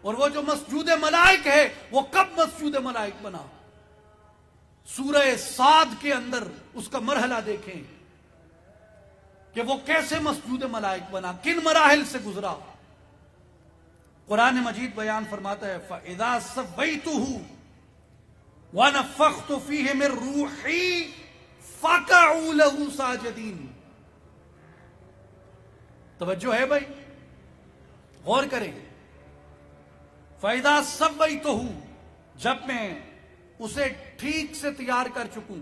اور وہ جو مسجود ملائک ہے وہ کب مسجود ملائک بنا؟ سورہ صاد کے اندر اس کا مرحلہ دیکھیں کہ وہ کیسے مسجود ملائک بنا، کن مراحل سے گزرا. قرآن مجید بیان فرماتا ہے فَإِذَا سَوَّيْتُهُ وَنَفَخْتُ فِيهِ مِن رُوحِي فَقَعُوا لَهُ سَاجِدِينَ. توجہ ہے بھائی، غور کریں. فَإِذَا سَوَّيْتُهُ، جب میں اسے ٹھیک سے تیار کر چکوں.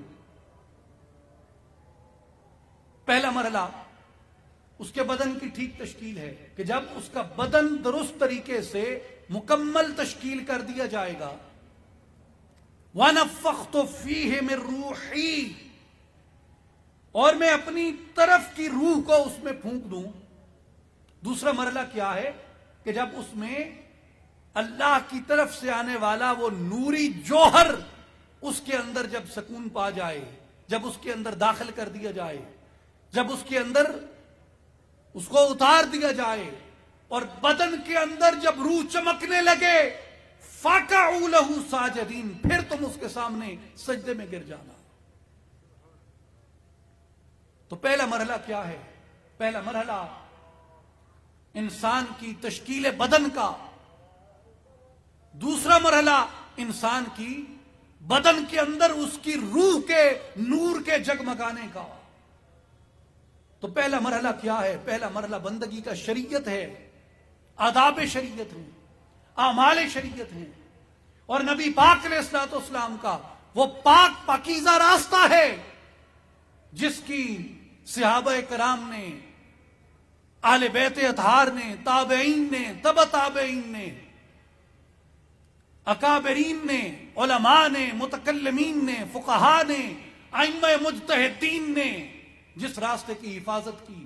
پہلا مرحلہ اس کے بدن کی ٹھیک تشکیل ہے کہ جب اس کا بدن درست طریقے سے مکمل تشکیل کر دیا جائے گا. وَنَفَّخْتُ فِيهِ مِن رُوحِي، اور میں اپنی طرف کی روح کو اس میں پھونک دوں. دوسرا مرحلہ کیا ہے کہ جب اس میں اللہ کی طرف سے آنے والا وہ نوری جوہر اس کے اندر جب سکون پا جائے، جب اس کے اندر داخل کر دیا جائے، جب اس کے اندر اس کو اتار دیا جائے اور بدن کے اندر جب روح چمکنے لگے، فَقَعُوا لَهُ سَاجِدِينَ، پھر تم اس کے سامنے سجدے میں گر جانا. تو پہلا مرحلہ کیا ہے؟ پہلا مرحلہ انسان کی تشکیل بدن کا. دوسرا مرحلہ انسان کی بدن کے اندر اس کی روح کے نور کے جگمگانے کا. تو پہلا مرحلہ کیا ہے؟ پہلا مرحلہ بندگی کا شریعت ہے، آداب شریعت ہیں، اعمال شریعت ہیں، اور نبی پاک علیہ الصلوۃ والسلام کا وہ پاک پاکیزہ راستہ ہے جس کی صحابہ کرام نے، اہل بیت اطہار نے، تابعین نے، تبع تابعین نے، اکابرین نے، علماء نے، متکلمین نے، فقہاء نے، ائمہ مجتہدین نے جس راستے کی حفاظت کی،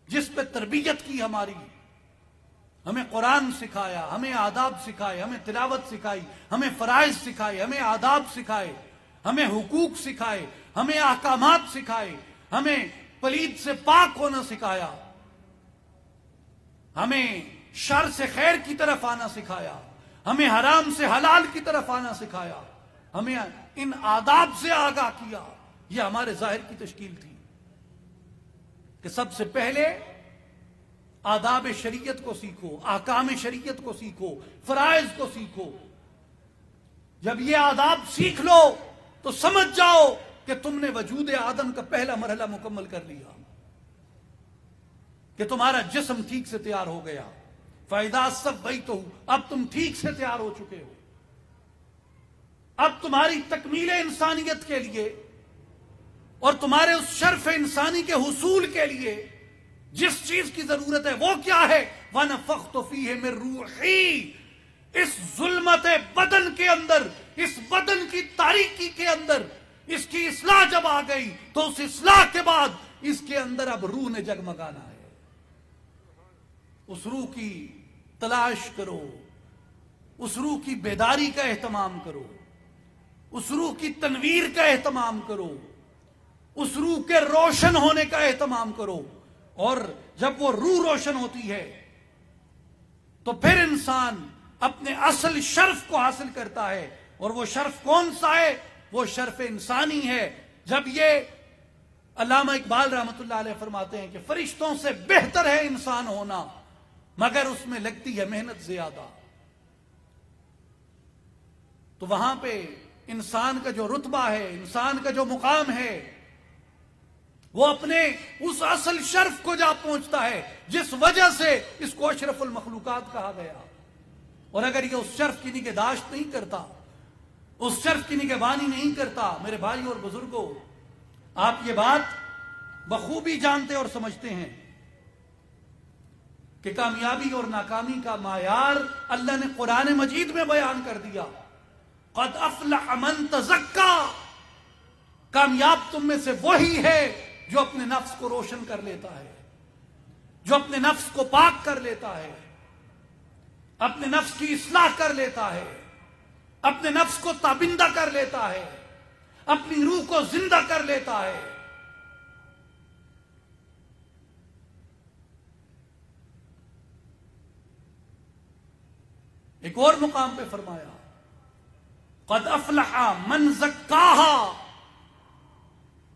جس پہ تربیت کی ہماری، ہمیں قرآن سکھایا، ہمیں آداب سکھائے، ہمیں تلاوت سکھائی، ہمیں فرائض سکھائے، ہمیں آداب سکھائے، ہمیں حقوق سکھائے، ہمیں احکامات سکھائے، ہمیں پلید سے پاک ہونا سکھایا، ہمیں شر سے خیر کی طرف آنا سکھایا، ہمیں حرام سے حلال کی طرف آنا سکھایا، ہمیں ان آداب سے آگاہ کیا. یہ ہمارے ظاہر کی تشکیل تھی کہ سب سے پہلے آداب شریعت کو سیکھو، احکام شریعت کو سیکھو، فرائض کو سیکھو. جب یہ آداب سیکھ لو تو سمجھ جاؤ کہ تم نے وجود آدم کا پہلا مرحلہ مکمل کر لیا، کہ تمہارا جسم ٹھیک سے تیار ہو گیا. فَإِذَا سَوَّيْتُهُ، اب تم ٹھیک سے تیار ہو چکے ہو. اب تمہاری تکمیل انسانیت کے لیے اور تمہارے اس شرف انسانی کے حصول کے لیے جس چیز کی ضرورت ہے وہ کیا ہے؟ وَنَفَخْتُ فِيهِ مِن رُوحِي، اس ظلمت بدن کے اندر، اس بدن کی تاریکی کے اندر اس کی اصلاح جب آ گئی تو اس اصلاح کے بعد اس کے اندر اب روح نے جگمگانا ہے. اس روح کی تلاش کرو، اس روح کی بیداری کا اہتمام کرو، اس روح کی تنویر کا اہتمام کرو، اس روح کے روشن ہونے کا اہتمام کرو. اور جب وہ روح روشن ہوتی ہے تو پھر انسان اپنے اصل شرف کو حاصل کرتا ہے. اور وہ شرف کون سا ہے؟ وہ شرف انسانی ہے. جب یہ علامہ اقبال رحمۃ اللہ علیہ فرماتے ہیں کہ فرشتوں سے بہتر ہے انسان ہونا مگر اس میں لگتی ہے محنت زیادہ، تو وہاں پہ انسان کا جو رتبہ ہے، انسان کا جو مقام ہے، وہ اپنے اس اصل شرف کو جا پہنچتا ہے جس وجہ سے اس کو اشرف المخلوقات کہا گیا. اور اگر یہ اس شرف کی نگہداشت نہیں کرتا، اس شرف کی نگہبانی نہیں کرتا، میرے بھائی اور بزرگوں، آپ یہ بات بخوبی جانتے اور سمجھتے ہیں کہ کامیابی اور ناکامی کا معیار اللہ نے قرآن مجید میں بیان کر دیا. قد افلح من تزکا، کامیاب تم میں سے وہی ہے جو اپنے نفس کو روشن کر لیتا ہے، جو اپنے نفس کو پاک کر لیتا ہے، اپنے نفس کی اصلاح کر لیتا ہے، اپنے نفس کو تابندہ کر لیتا ہے، اپنی روح کو زندہ کر لیتا ہے. ایک اور مقام پہ فرمایا قد افلح من زکاہا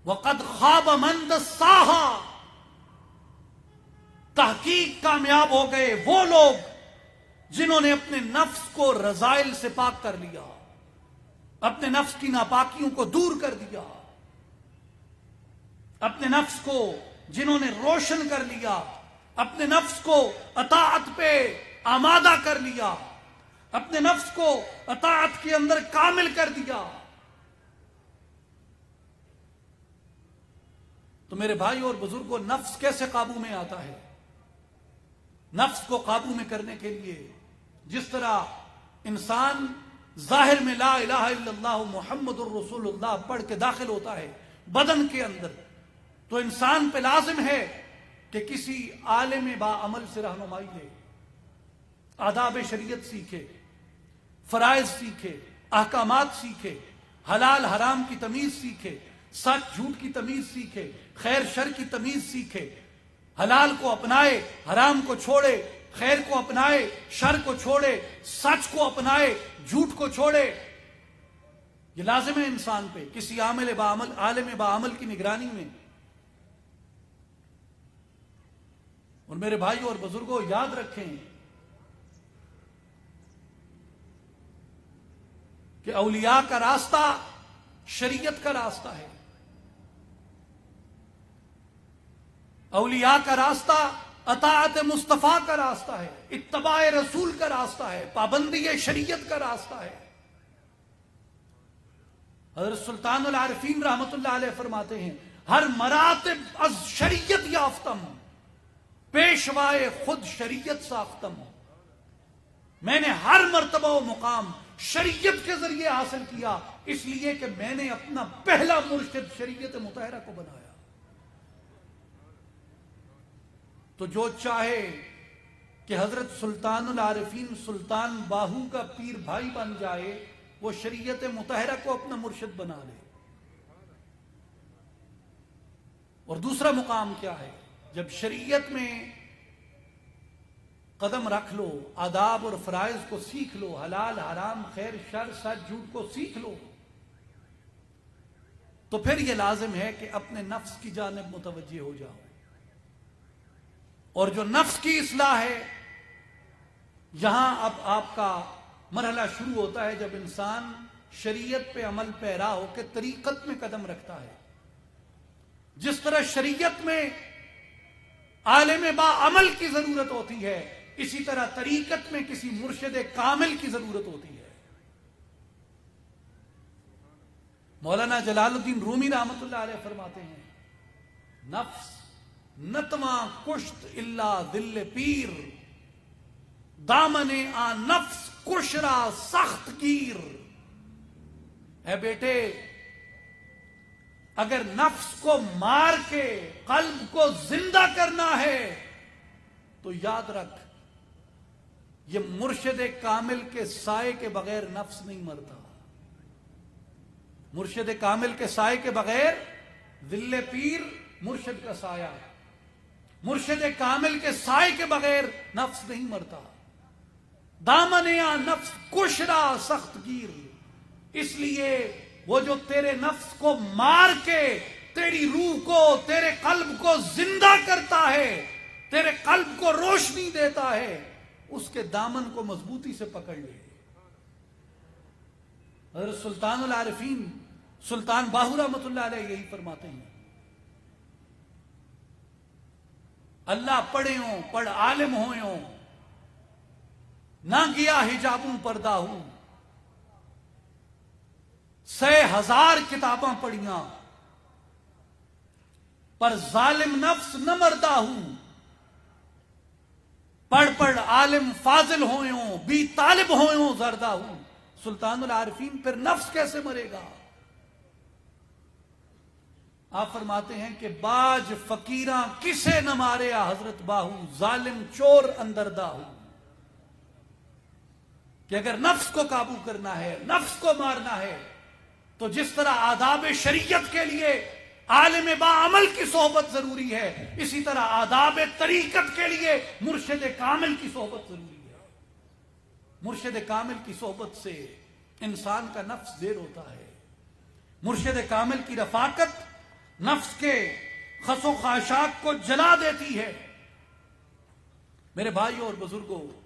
وقد خاب من دساہا، تحقیق کامیاب ہو گئے وہ لوگ جنہوں نے اپنے نفس کو رذائل سے پاک کر لیا، اپنے نفس کی ناپاکیوں کو دور کر دیا، اپنے نفس کو جنہوں نے روشن کر لیا، اپنے نفس کو اطاعت پہ آمادہ کر لیا، اپنے نفس کو اطاعت کے اندر کامل کر دیا، تو میرے بھائی اور بزرگوں، نفس کیسے قابو میں آتا ہے؟ نفس کو قابو میں کرنے کے لیے جس طرح انسان ظاہر میں لا الہ الا اللہ محمد الرسول اللہ پڑھ کے داخل ہوتا ہے بدن کے اندر، تو انسان پہ لازم ہے کہ کسی عالم با عمل سے رہنمائی لے، آداب شریعت سیکھے، فرائض سیکھے، احکامات سیکھے، حلال حرام کی تمیز سیکھے، سچ جھوٹ کی تمیز سیکھے، خیر شر کی تمیز سیکھے، حلال کو اپنائے، حرام کو چھوڑے، خیر کو اپنائے، شر کو چھوڑے، سچ کو اپنائے، جھوٹ کو چھوڑے۔ یہ لازم ہے انسان پہ کسی عالم با عمل کی نگرانی میں۔ اور میرے بھائیوں اور بزرگوں، یاد رکھیں کہ اولیاء کا راستہ شریعت کا راستہ ہے، اولیاء کا راستہ اطاعت مصطفیٰ کا راستہ ہے، اتباع رسول کا راستہ ہے، پابندی شریعت کا راستہ ہے۔ حضرت سلطان العارفین رحمت اللہ علیہ فرماتے ہیں، ہر مراتب از شریعت یافتم، پیشوائے خود شریعت ساختم۔ میں نے ہر مرتبہ و مقام شریعت کے ذریعے حاصل کیا، اس لیے کہ میں نے اپنا پہلا مرشد شریعت مطہرہ کو بنایا۔ تو جو چاہے کہ حضرت سلطان العارفین سلطان باہو کا پیر بھائی بن جائے، وہ شریعت مطہرہ کو اپنا مرشد بنا لے۔ اور دوسرا مقام کیا ہے؟ جب شریعت میں قدم رکھ لو، آداب اور فرائض کو سیکھ لو، حلال حرام خیر شر سچ جھوٹ کو سیکھ لو، تو پھر یہ لازم ہے کہ اپنے نفس کی جانب متوجہ ہو جاؤ۔ اور جو نفس کی اصلاح ہے، یہاں اب آپ کا مرحلہ شروع ہوتا ہے جب انسان شریعت پہ عمل پیرا ہو کے طریقت میں قدم رکھتا ہے۔ جس طرح شریعت میں عالم با عمل کی ضرورت ہوتی ہے، اسی طرح طریقت میں کسی مرشد کامل کی ضرورت ہوتی ہے۔ مولانا جلال الدین رومی رحمت اللہ علیہ فرماتے ہیں، نفس نتواں کشت اللہ دل پیر، دامن آ نفس کشرا سخت گیر۔ اے بیٹے، اگر نفس کو مار کے قلب کو زندہ کرنا ہے تو یاد رکھ، یہ مرشد کامل کے سائے کے بغیر نفس نہیں مرتا۔ مرشد کامل کے سائے کے بغیر، ذل پیر مرشد کا سایہ ہے، مرشد کامل کے سائے کے بغیر نفس نہیں مرتا۔ دامن یا نفس کشرا سخت گیر، اس لیے وہ جو تیرے نفس کو مار کے تیری روح کو، تیرے قلب کو زندہ کرتا ہے، تیرے قلب کو روشنی دیتا ہے، اس کے دامن کو مضبوطی سے پکڑ لے۔ حضرت سلطان العارفین سلطان باہو رحمت اللہ علیہ یہی فرماتے ہیں، اللہ پڑھے ہوں پڑھ عالم ہوئے ہوں، نہ گیا حجابوں پردہ ہوں، 100,000 کتاباں پڑھیاں، پر ظالم نفس نہ مردہ ہوں۔ پڑھ پڑھ عالم فاضل ہوئے ہوں، بھی طالب ہوئے ہوں زردہ ہوں۔ سلطان العارفین، پھر نفس کیسے مرے گا؟ آپ فرماتے ہیں کہ باج فقیراں کسے نہ ماریا حضرت باہو، ظالم چور اندردہ ہوں۔ کہ اگر نفس کو قابو کرنا ہے، نفس کو مارنا ہے، تو جس طرح آداب شریعت کے لیے عالم با عمل کی صحبت ضروری ہے، اسی طرح آداب طریقت کے لیے مرشد کامل کی صحبت ضروری ہے۔ مرشد کامل کی صحبت سے انسان کا نفس زیر ہوتا ہے۔ مرشد کامل کی رفاقت نفس کے خس و خاشاک کو جلا دیتی ہے۔ میرے بھائیوں اور بزرگوں،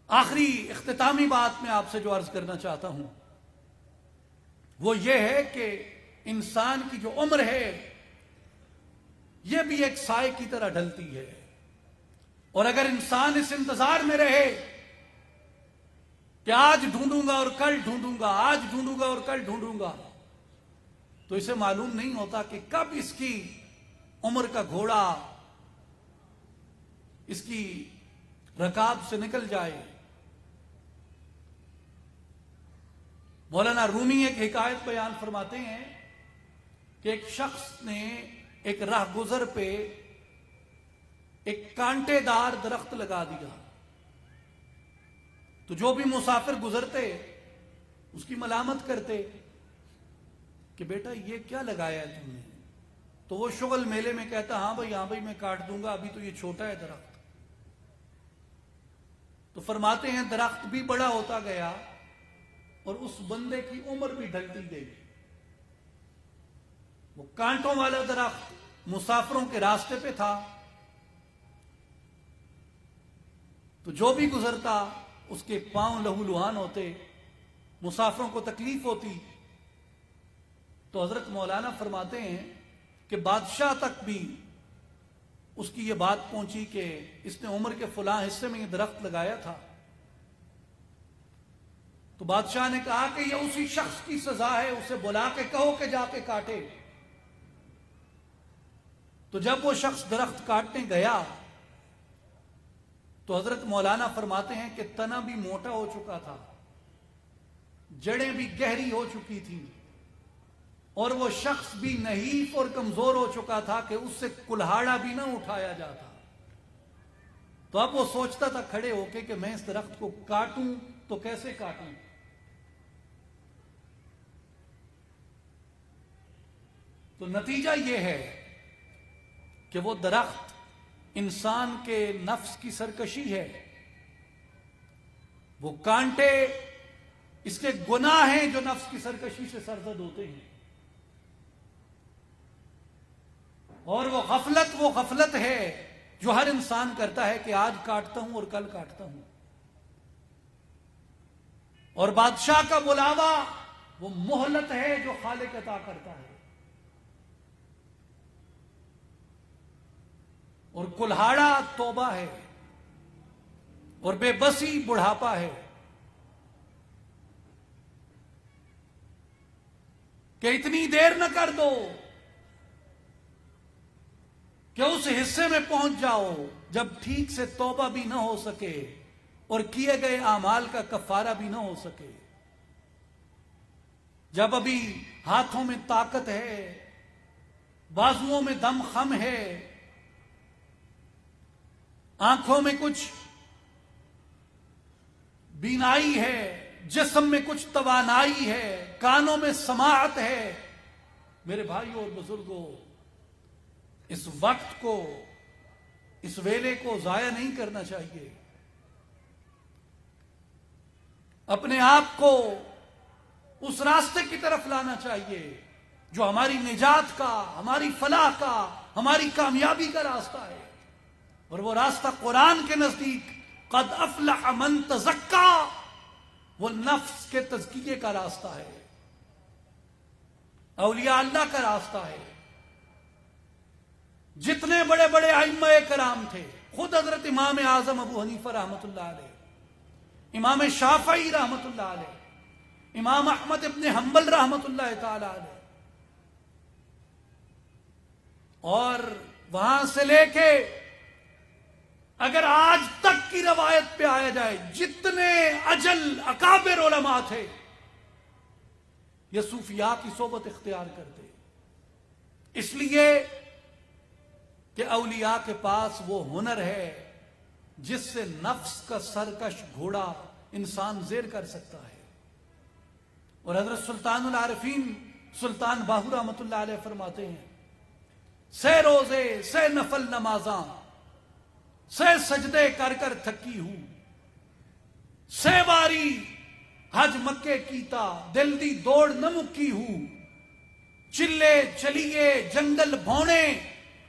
آخری اختتامی بات میں آپ سے جو عرض کرنا چاہتا ہوں وہ یہ ہے کہ انسان کی جو عمر ہے یہ بھی ایک سائے کی طرح ڈھلتی ہے. اور اگر انسان اس انتظار میں رہے کہ آج ڈھونڈوں گا اور کل ڈھونڈوں گا، آج ڈھونڈوں گا اور کل ڈھونڈوں گا، تو اسے معلوم نہیں ہوتا کہ کب اس کی عمر کا گھوڑا اس کی رکاب سے نکل جائے. مولانا رومی ایک حکایت بیان فرماتے ہیں کہ ایک شخص نے ایک راہ گزر پہ ایک کانٹے دار درخت لگا دیا. تو جو بھی مسافر گزرتے اس کی ملامت کرتے کہ بیٹا یہ کیا لگایا ہے تم نے؟ تو وہ شغل میلے میں کہتا ہاں بھائی میں کاٹ دوں گا، ابھی تو یہ چھوٹا ہے درخت. تو فرماتے ہیں درخت بھی بڑا ہوتا گیا اور اس بندے کی عمر بھی ڈھلتی گئی. وہ کانٹوں والا درخت مسافروں کے راستے پہ تھا، تو جو بھی گزرتا اس کے پاؤں لہو لہان ہوتے، مسافروں کو تکلیف ہوتی. تو حضرت مولانا فرماتے ہیں کہ بادشاہ تک بھی اس کی یہ بات پہنچی کہ اس نے عمر کے فلاں حصے میں یہ درخت لگایا تھا. تو بادشاہ نے کہا کہ یہ اسی شخص کی سزا ہے، اسے بلا کے کہو کہ جا کے کاٹے. تو جب وہ شخص درخت کاٹنے گیا تو حضرت مولانا فرماتے ہیں کہ تنا بھی موٹا ہو چکا تھا، جڑیں بھی گہری ہو چکی تھی، اور وہ شخص بھی نحیف اور کمزور ہو چکا تھا کہ اس سے کلہاڑا بھی نہ اٹھایا جاتا. تو اب وہ سوچتا تھا کھڑے ہو کے کہ میں اس درخت کو کاٹوں تو کیسے کاٹوں. تو نتیجہ یہ ہے کہ وہ درخت انسان کے نفس کی سرکشی ہے، وہ کانٹے اس کے گناہ ہیں جو نفس کی سرکشی سے سرزد ہوتے ہیں، اور وہ غفلت ہے جو ہر انسان کرتا ہے کہ آج کاٹتا ہوں اور کل کاٹتا ہوں. اور بادشاہ کا بلاوا وہ مہلت ہے جو خالق عطا کرتا ہے، اور کلہاڑا توبہ ہے، اور بے بسی بڑھاپا ہے. کہ اتنی دیر نہ کر دو کہ اس حصے میں پہنچ جاؤ جب ٹھیک سے توبہ بھی نہ ہو سکے اور کیے گئے اعمال کا کفارہ بھی نہ ہو سکے. جب ابھی ہاتھوں میں طاقت ہے، بازوؤں میں دم خم ہے، آنکھوں میں کچھ بینائی ہے، جسم میں کچھ توانائی ہے، کانوں میں سماعت ہے. میرے بھائیوں اور بزرگوں، اس وقت کو، اس ویلے کو ضائع نہیں کرنا چاہیے. اپنے آپ کو اس راستے کی طرف لانا چاہیے جو ہماری نجات کا، ہماری فلاح کا، ہماری کامیابی کا راستہ ہے. اور وہ راستہ قرآن کے نزدیک قد افلح من تزکا، وہ نفس کے تزکیے کا راستہ ہے، اولیاء اللہ کا راستہ ہے. جتنے بڑے بڑے ائمہ کرام تھے، خود حضرت امام اعظم ابو حنیفہ رحمۃ اللہ علیہ، امام شافعی رحمۃ اللہ علیہ، امام احمد ابن حنبل رحمۃ اللہ تعالی علیہ، اور وہاں سے لے کے اگر آج تک کی روایت پہ آیا جائے، جتنے اجل اکابر علماء تھے یہ صوفیاء کی صحبت اختیار کرتے، اس لیے کہ اولیاء کے پاس وہ ہنر ہے جس سے نفس کا سرکش گھوڑا انسان زیر کر سکتا ہے. اور حضرت سلطان العارفین سلطان باہو رحمۃ اللہ علیہ فرماتے ہیں، سے روزے سے نفل نمازاں سے سجدے کر کر تھکی ہوں، سے باری حج مکے کیتا دل دی دوڑ نہ مکی ہوں، چلے چلیے جنگل بھونے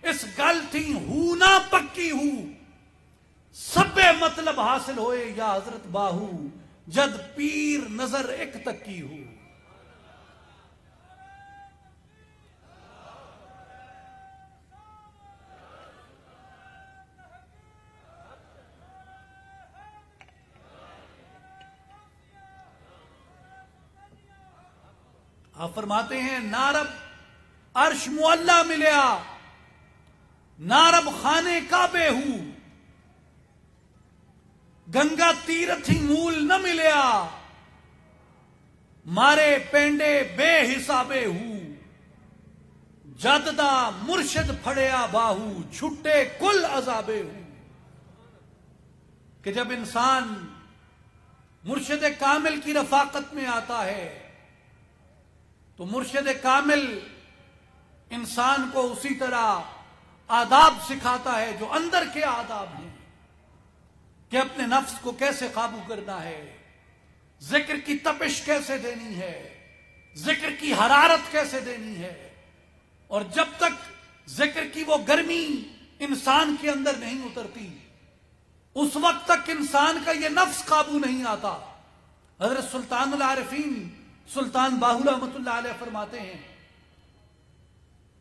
اس گل تھی ہوں نہ پکی ہوں، سب مطلب حاصل ہوئے یا حضرت باہو جد پیر نظر ایک تکی ہوں. آپ فرماتے ہیں نارب عرش معلا ملیا، نارب خانے کعبے ہوں، گنگا تیرتھی مول نہ ملیا، مارے پینڈے بے حسابے ہوں، جددا مرشد پھڑیا باہو، چھٹے کل عذابے ہوں۔ کہ جب انسان مرشد کامل کی رفاقت میں آتا ہے تو مرشد کامل انسان کو اسی طرح آداب سکھاتا ہے جو اندر کے آداب ہیں، کہ اپنے نفس کو کیسے قابو کرنا ہے، ذکر کی تپش کیسے دینی ہے، ذکر کی حرارت کیسے دینی ہے۔ اور جب تک ذکر کی وہ گرمی انسان کے اندر نہیں اترتی، اس وقت تک انسان کا یہ نفس قابو نہیں آتا۔ حضرت سلطان العارفین سلطان باہو رحمۃ اللہ علیہ فرماتے ہیں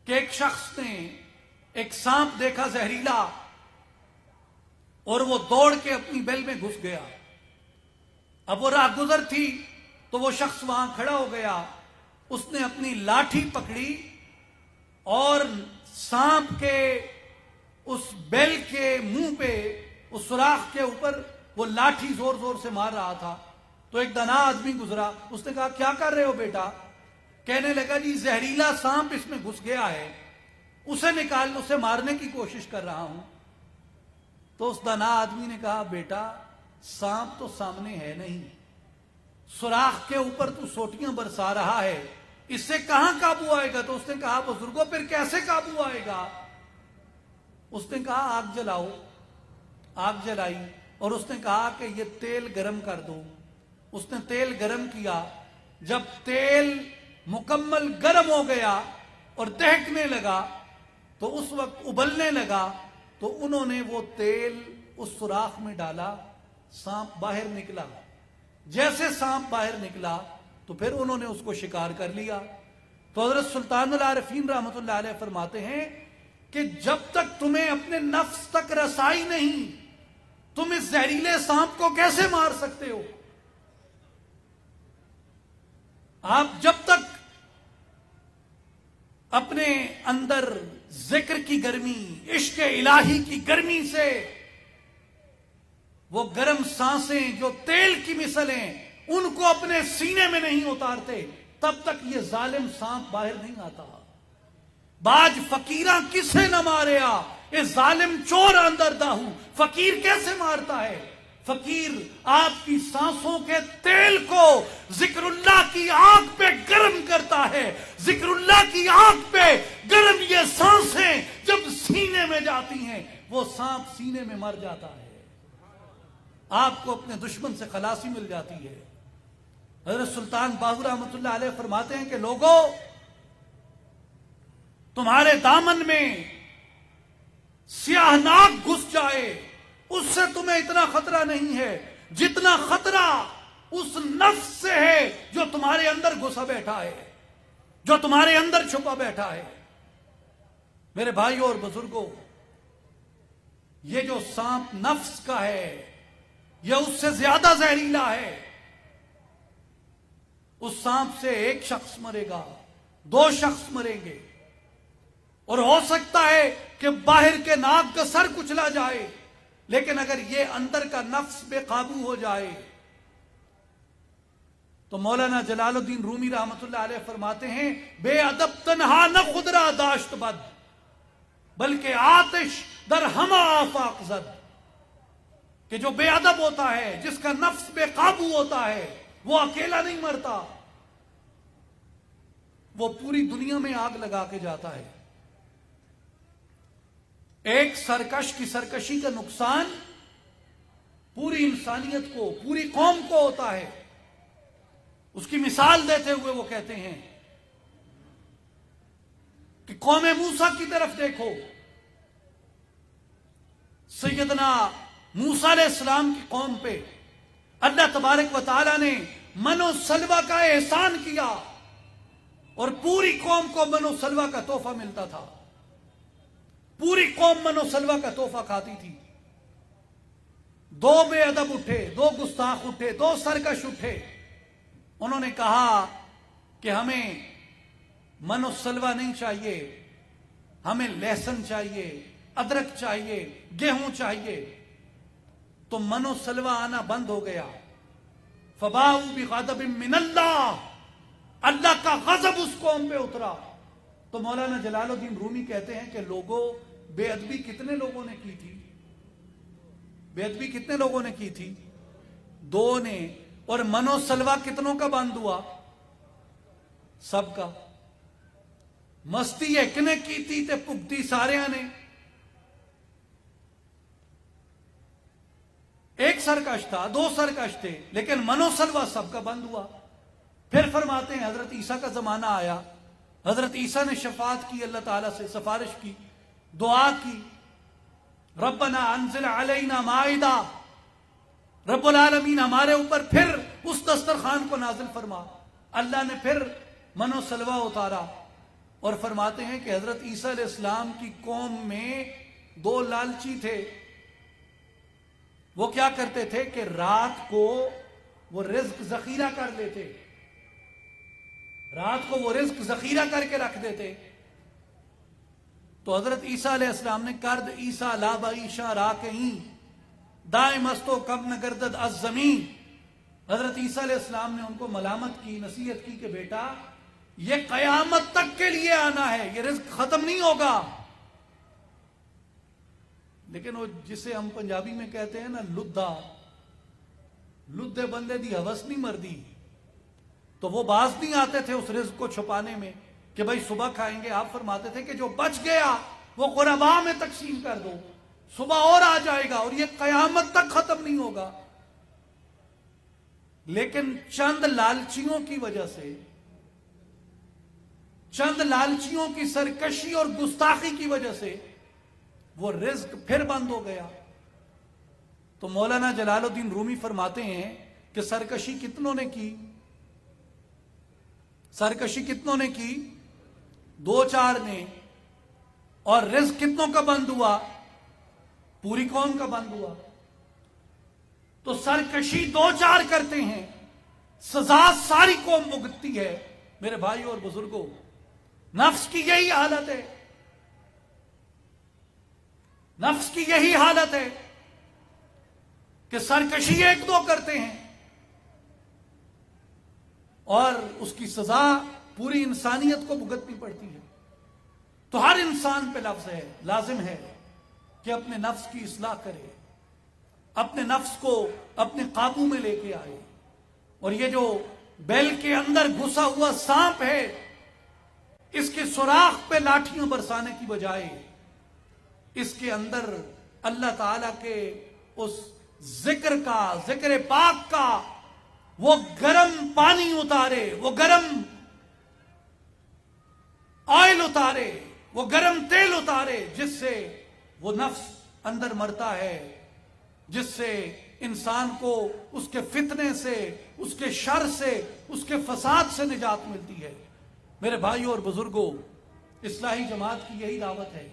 کہ ایک شخص نے ایک سانپ دیکھا زہریلا، اور وہ دوڑ کے اپنی بیل میں گھس گیا۔ اب وہ راہ گزر تھی تو وہ شخص وہاں کھڑا ہو گیا، اس نے اپنی لاٹھی پکڑی اور سانپ کے اس بیل کے منہ پہ، اس سوراخ کے اوپر وہ لاٹھی زور زور سے مار رہا تھا۔ تو ایک دنا آدمی گزرا، اس نے کہا کیا کر رہے ہو بیٹا؟ کہنے لگا جی زہریلا سانپ اس میں گھس گیا ہے، اسے مارنے کی کوشش کر رہا ہوں۔ تو اس دنا آدمی نے کہا بیٹا سانپ تو سامنے ہے نہیں، سوراخ کے اوپر تو سوٹیاں برسا رہا ہے، اس سے کہاں قابو آئے گا؟ تو اس نے کہا بزرگوں پھر کیسے قابو آئے گا؟ اس نے کہا آگ جلاؤ۔ آگ جلائی اور اس نے کہا کہ یہ تیل گرم کر دو۔ اس نے تیل گرم کیا، جب تیل مکمل گرم ہو گیا اور دہکنے لگا تو اس وقت ابلنے لگا، تو انہوں نے وہ تیل اس سوراخ میں ڈالا، سانپ باہر نکلا۔ جیسے سانپ باہر نکلا تو پھر انہوں نے اس کو شکار کر لیا۔ تو حضرت سلطان العارفین رحمۃ اللہ علیہ فرماتے ہیں کہ جب تک تمہیں اپنے نفس تک رسائی نہیں، تم اس زہریلے سانپ کو کیسے مار سکتے ہو؟ آپ جب تک اپنے اندر ذکر کی گرمی، عشق الہی کی گرمی سے وہ گرم سانسیں جو تیل کی مثل ہیں ان کو اپنے سینے میں نہیں اتارتے، تب تک یہ ظالم سانپ باہر نہیں آتا۔ باج فقیراں کسے نہ ماریا، اے ظالم چور اندر داہو۔ فقیر کیسے مارتا ہے؟ فقیر آپ کی سانسوں کے تیل کو ذکر اللہ کی آگ پہ گرم کرتا ہے۔ ذکر اللہ کی آگ پہ گرم یہ سانسیں جب سینے میں جاتی ہیں، وہ سانپ سینے میں مر جاتا ہے، آپ کو اپنے دشمن سے خلاصی مل جاتی ہے۔ حضرت سلطان باہو رحمۃ اللہ علیہ فرماتے ہیں کہ لوگوں، تمہارے دامن میں سیاہ ناگ گھس جائے اس سے تمہیں اتنا خطرہ نہیں ہے جتنا خطرہ اس نفس سے ہے جو تمہارے اندر گھسا بیٹھا ہے، جو تمہارے اندر چھپا بیٹھا ہے۔ میرے بھائیوں اور بزرگوں، یہ جو سانپ نفس کا ہے یہ اس سے زیادہ زہریلا ہے۔ اس سانپ سے ایک شخص مرے گا، دو شخص مریں گے، اور ہو سکتا ہے کہ باہر کے ناگ کا سر کچلا جائے، لیکن اگر یہ اندر کا نفس بے قابو ہو جائے تو مولانا جلال الدین رومی رحمۃ اللہ علیہ فرماتے ہیں بے ادب تنہا نہ خود را داشت بد، بلکہ آتش در ہما آفاق زد۔ کہ جو بے ادب ہوتا ہے، جس کا نفس بے قابو ہوتا ہے، وہ اکیلا نہیں مرتا، وہ پوری دنیا میں آگ لگا کے جاتا ہے۔ ایک سرکش کی سرکشی کا نقصان پوری انسانیت کو، پوری قوم کو ہوتا ہے۔ اس کی مثال دیتے ہوئے وہ کہتے ہیں کہ قوم موسیٰ کی طرف دیکھو، سیدنا موسیٰ علیہ السلام کی قوم پہ اللہ تبارک و تعالی نے من و سلوہ کا احسان کیا، اور پوری قوم کو من و سلوہ کا تحفہ ملتا تھا، پوری قوم من و سلوہ کا تحفہ کھاتی تھی۔ دو بے ادب اٹھے، دو گستاخ اٹھے، دو سرکش اٹھے، انہوں نے کہا کہ ہمیں من و سلوا نہیں چاہیے، ہمیں لہسن چاہیے، ادرک چاہیے، گیہوں چاہیے، تو من و سلوا آنا بند ہو گیا. فباؤ بغضب من اللہ، اللہ کا غضب اس قوم پہ اترا. تو مولانا جلال الدین رومی کہتے ہیں کہ لوگوں، بے ادبی کتنے لوگوں نے کی تھی؟ بے ادبی کتنے لوگوں نے کی تھی؟ 2 نے. اور من و سلوا کتنوں کا بند ہوا؟ سب کا. مستی ایک نے کی تھی تے پگتی سارے نے. ایک سرکش تھا، 2 سرکش تھے، لیکن من و سلوا سب کا بند ہوا. پھر فرماتے ہیں حضرت عیسیٰ کا زمانہ آیا، حضرت عیسیٰ نے شفاعت کی، اللہ تعالیٰ سے سفارش کی، دعا کی، ربنا انزل علینا مائدہ، رب العالمین ہمارے اوپر پھر اس دسترخوان کو نازل فرما. اللہ نے پھر من و سلوا اتارا. اور فرماتے ہیں کہ حضرت عیسیٰ علیہ السلام کی قوم میں 2 لالچی تھے. وہ کیا کرتے تھے کہ رات کو وہ رزق ذخیرہ کر لیتے، رات کو وہ رزق ذخیرہ کر کے رکھ دیتے. تو حضرت عیسیٰ علیہ السلام نے کرد عیسیٰ لا بعیشا راکعین دائم استو کم نگردد از زمین. حضرت عیسیٰ علیہ السلام نے ان کو ملامت کی، نصیحت کی کہ بیٹا یہ قیامت تک کے لیے آنا ہے، یہ رزق ختم نہیں ہوگا. لیکن وہ جسے ہم پنجابی میں کہتے ہیں نا لدھا، لدھے بندے دی حوث نہیں مردی، تو وہ باز نہیں آتے تھے اس رزق کو چھپانے میں کہ بھائی صبح کھائیں گے. آپ فرماتے تھے کہ جو بچ گیا وہ غرباء میں تقسیم کر دو، صبح اور آ جائے گا اور یہ قیامت تک ختم نہیں ہوگا. لیکن چند لالچیوں کی وجہ سے، چند لالچیوں کی سرکشی اور گستاخی کی وجہ سے وہ رزق پھر بند ہو گیا. تو مولانا جلال الدین رومی فرماتے ہیں کہ سرکشی کتنوں نے کی؟ سرکشی کتنوں نے کی؟ 2-4 نے. اور رزق کتنوں کا بند ہوا؟ پوری قوم کا بند ہوا. تو سرکشی 2-4 کرتے ہیں، سزا ساری قوم بھگتتی ہے. میرے بھائی اور بزرگوں، نفس کی یہی حالت ہے، نفس کی یہی حالت ہے کہ سرکشی 1-2 کرتے ہیں اور اس کی سزا پوری انسانیت کو بھگتنی پڑتی ہے. تو ہر انسان پہ لفظ ہے، لازم ہے کہ اپنے نفس کی اصلاح کرے، اپنے نفس کو اپنے قابو میں لے کے آئے. اور یہ جو بیل کے اندر گھسا ہوا سانپ ہے، اس کے سوراخ پہ لاٹھیاں برسانے کی بجائے اس کے اندر اللہ تعالیٰ کے اس ذکر کا، ذکر پاک کا وہ گرم پانی اتارے، وہ گرم آئل اتارے، وہ گرم تیل اتارے، جس سے وہ نفس اندر مرتا ہے، جس سے انسان کو اس کے فتنے سے، اس کے شر سے، اس کے فساد سے نجات ملتی ہے. میرے بھائیوں اور بزرگوں، اصلاحی جماعت کی یہی دعوت ہے،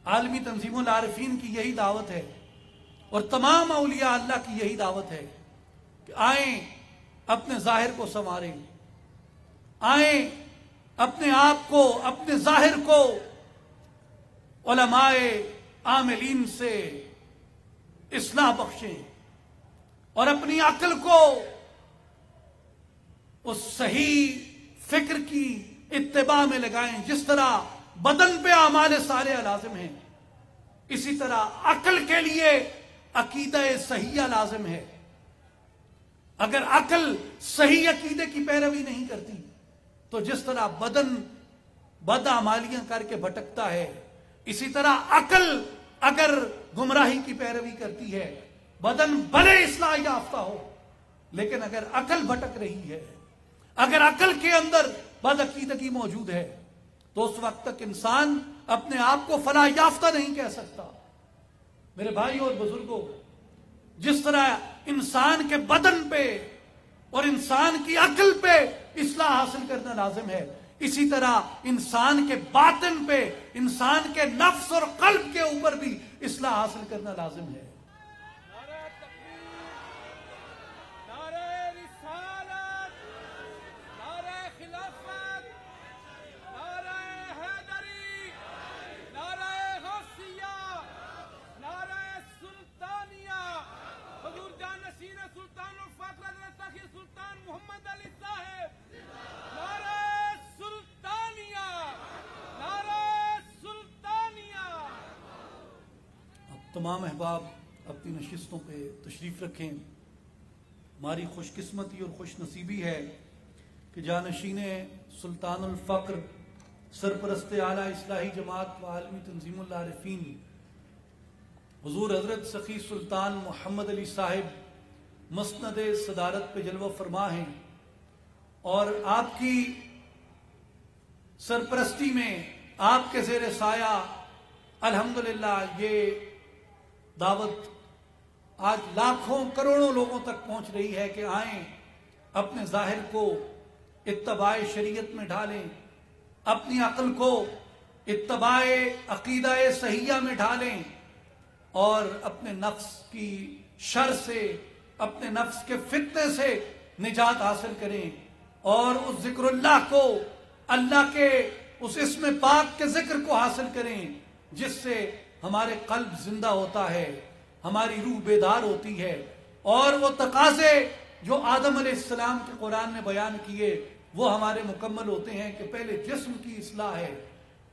عالمی تنظیم العارفین کی یہی دعوت ہے، اور تمام اولیاء اللہ کی یہی دعوت ہے کہ آئیں اپنے ظاہر کو سنواریں، آئیں اپنے آپ کو، اپنے ظاہر کو علماء عاملین سے اصلاح بخشیں، اور اپنی عقل کو اس صحیح فکر کی اتباع میں لگائیں. جس طرح بدن پہ اعمال صالحہ لازم ہیں، اسی طرح عقل کے لیے عقیدہ صحیحہ لازم ہے. اگر عقل صحیح عقیدے کی پیروی نہیں کرتی تو جس طرح بدن بدعمالیاں کر کے بھٹکتا ہے، اسی طرح عقل اگر گمراہی کی پیروی کرتی ہے، بدن بھلے اصلاح یافتہ ہو لیکن اگر عقل بھٹک رہی ہے، اگر عقل کے اندر بدعقیدگی موجود ہے، تو اس وقت تک انسان اپنے آپ کو فلاح یافتہ نہیں کہہ سکتا. میرے بھائیوں اور بزرگوں، جس طرح انسان کے بدن پہ اور انسان کی عقل پہ اصلاح حاصل کرنا لازم ہے، اسی طرح انسان کے باطن پہ، انسان کے نفس اور قلب کے اوپر بھی اصلاح حاصل کرنا لازم ہے. تمام احباب اپنی نشستوں پہ تشریف رکھیں. ہماری خوش قسمتی اور خوش نصیبی ہے کہ جانشین سلطان الفقر سرپرست اعلیٰ اصلاحی جماعت و عالمی تنظیم العارفین حضور حضرت سخی سلطان محمد علی صاحب مسند صدارت پہ جلوہ فرما ہیں، اور آپ کی سرپرستی میں آپ کے زیر سایہ الحمدللہ یہ دعوت آج لاکھوں کروڑوں لوگوں تک پہنچ رہی ہے کہ آئیں، اپنے ظاہر کو اتباع شریعت میں ڈھالیں، اپنی عقل کو اتباع عقیدہ صحیحہ میں ڈھالیں، اور اپنے نفس کی شر سے، اپنے نفس کے فتنے سے نجات حاصل کریں، اور اس ذکر اللہ کو، اللہ کے اس اسم پاک کے ذکر کو حاصل کریں جس سے ہمارے قلب زندہ ہوتا ہے، ہماری روح بیدار ہوتی ہے، اور وہ تقاضے جو آدم علیہ السلام کے قرآن نے بیان کیے وہ ہمارے مکمل ہوتے ہیں کہ پہلے جسم کی اصلاح ہے،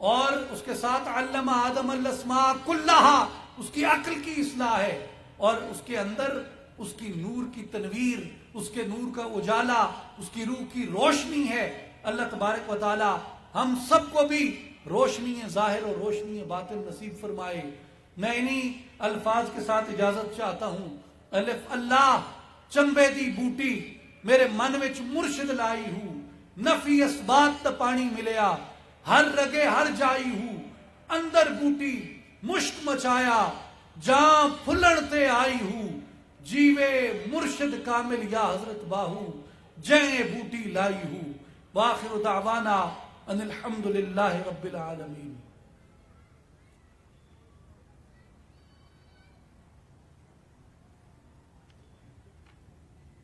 اور اس کے ساتھ علم آدم الاسماء کلہا، اس کی عقل کی اصلاح ہے، اور اس کے اندر اس کی نور کی تنویر، اس کے نور کا اجالا، اس کی روح کی روشنی ہے. اللہ تبارک و تعالی ہم سب کو بھی روشنی ظاہر اور روشنی باطن نصیب فرمائے. میں انہی الفاظ کے ساتھ اجازت چاہتا ہوں. الف اللہ چنبے دی بوٹی میرے من وچ مرشد لائی ہوں، نفی اسبات تا پانی ملیا ہر رگے ہر جائی ہوں، اندر بوٹی مشک مچایا جاں پھلن تے آئی ہوں، جیوے مرشد کامل یا حضرت باہو جیں بوٹی لائی ہوں. وآخر دعوانا ان الحمدللہ رب العالمین.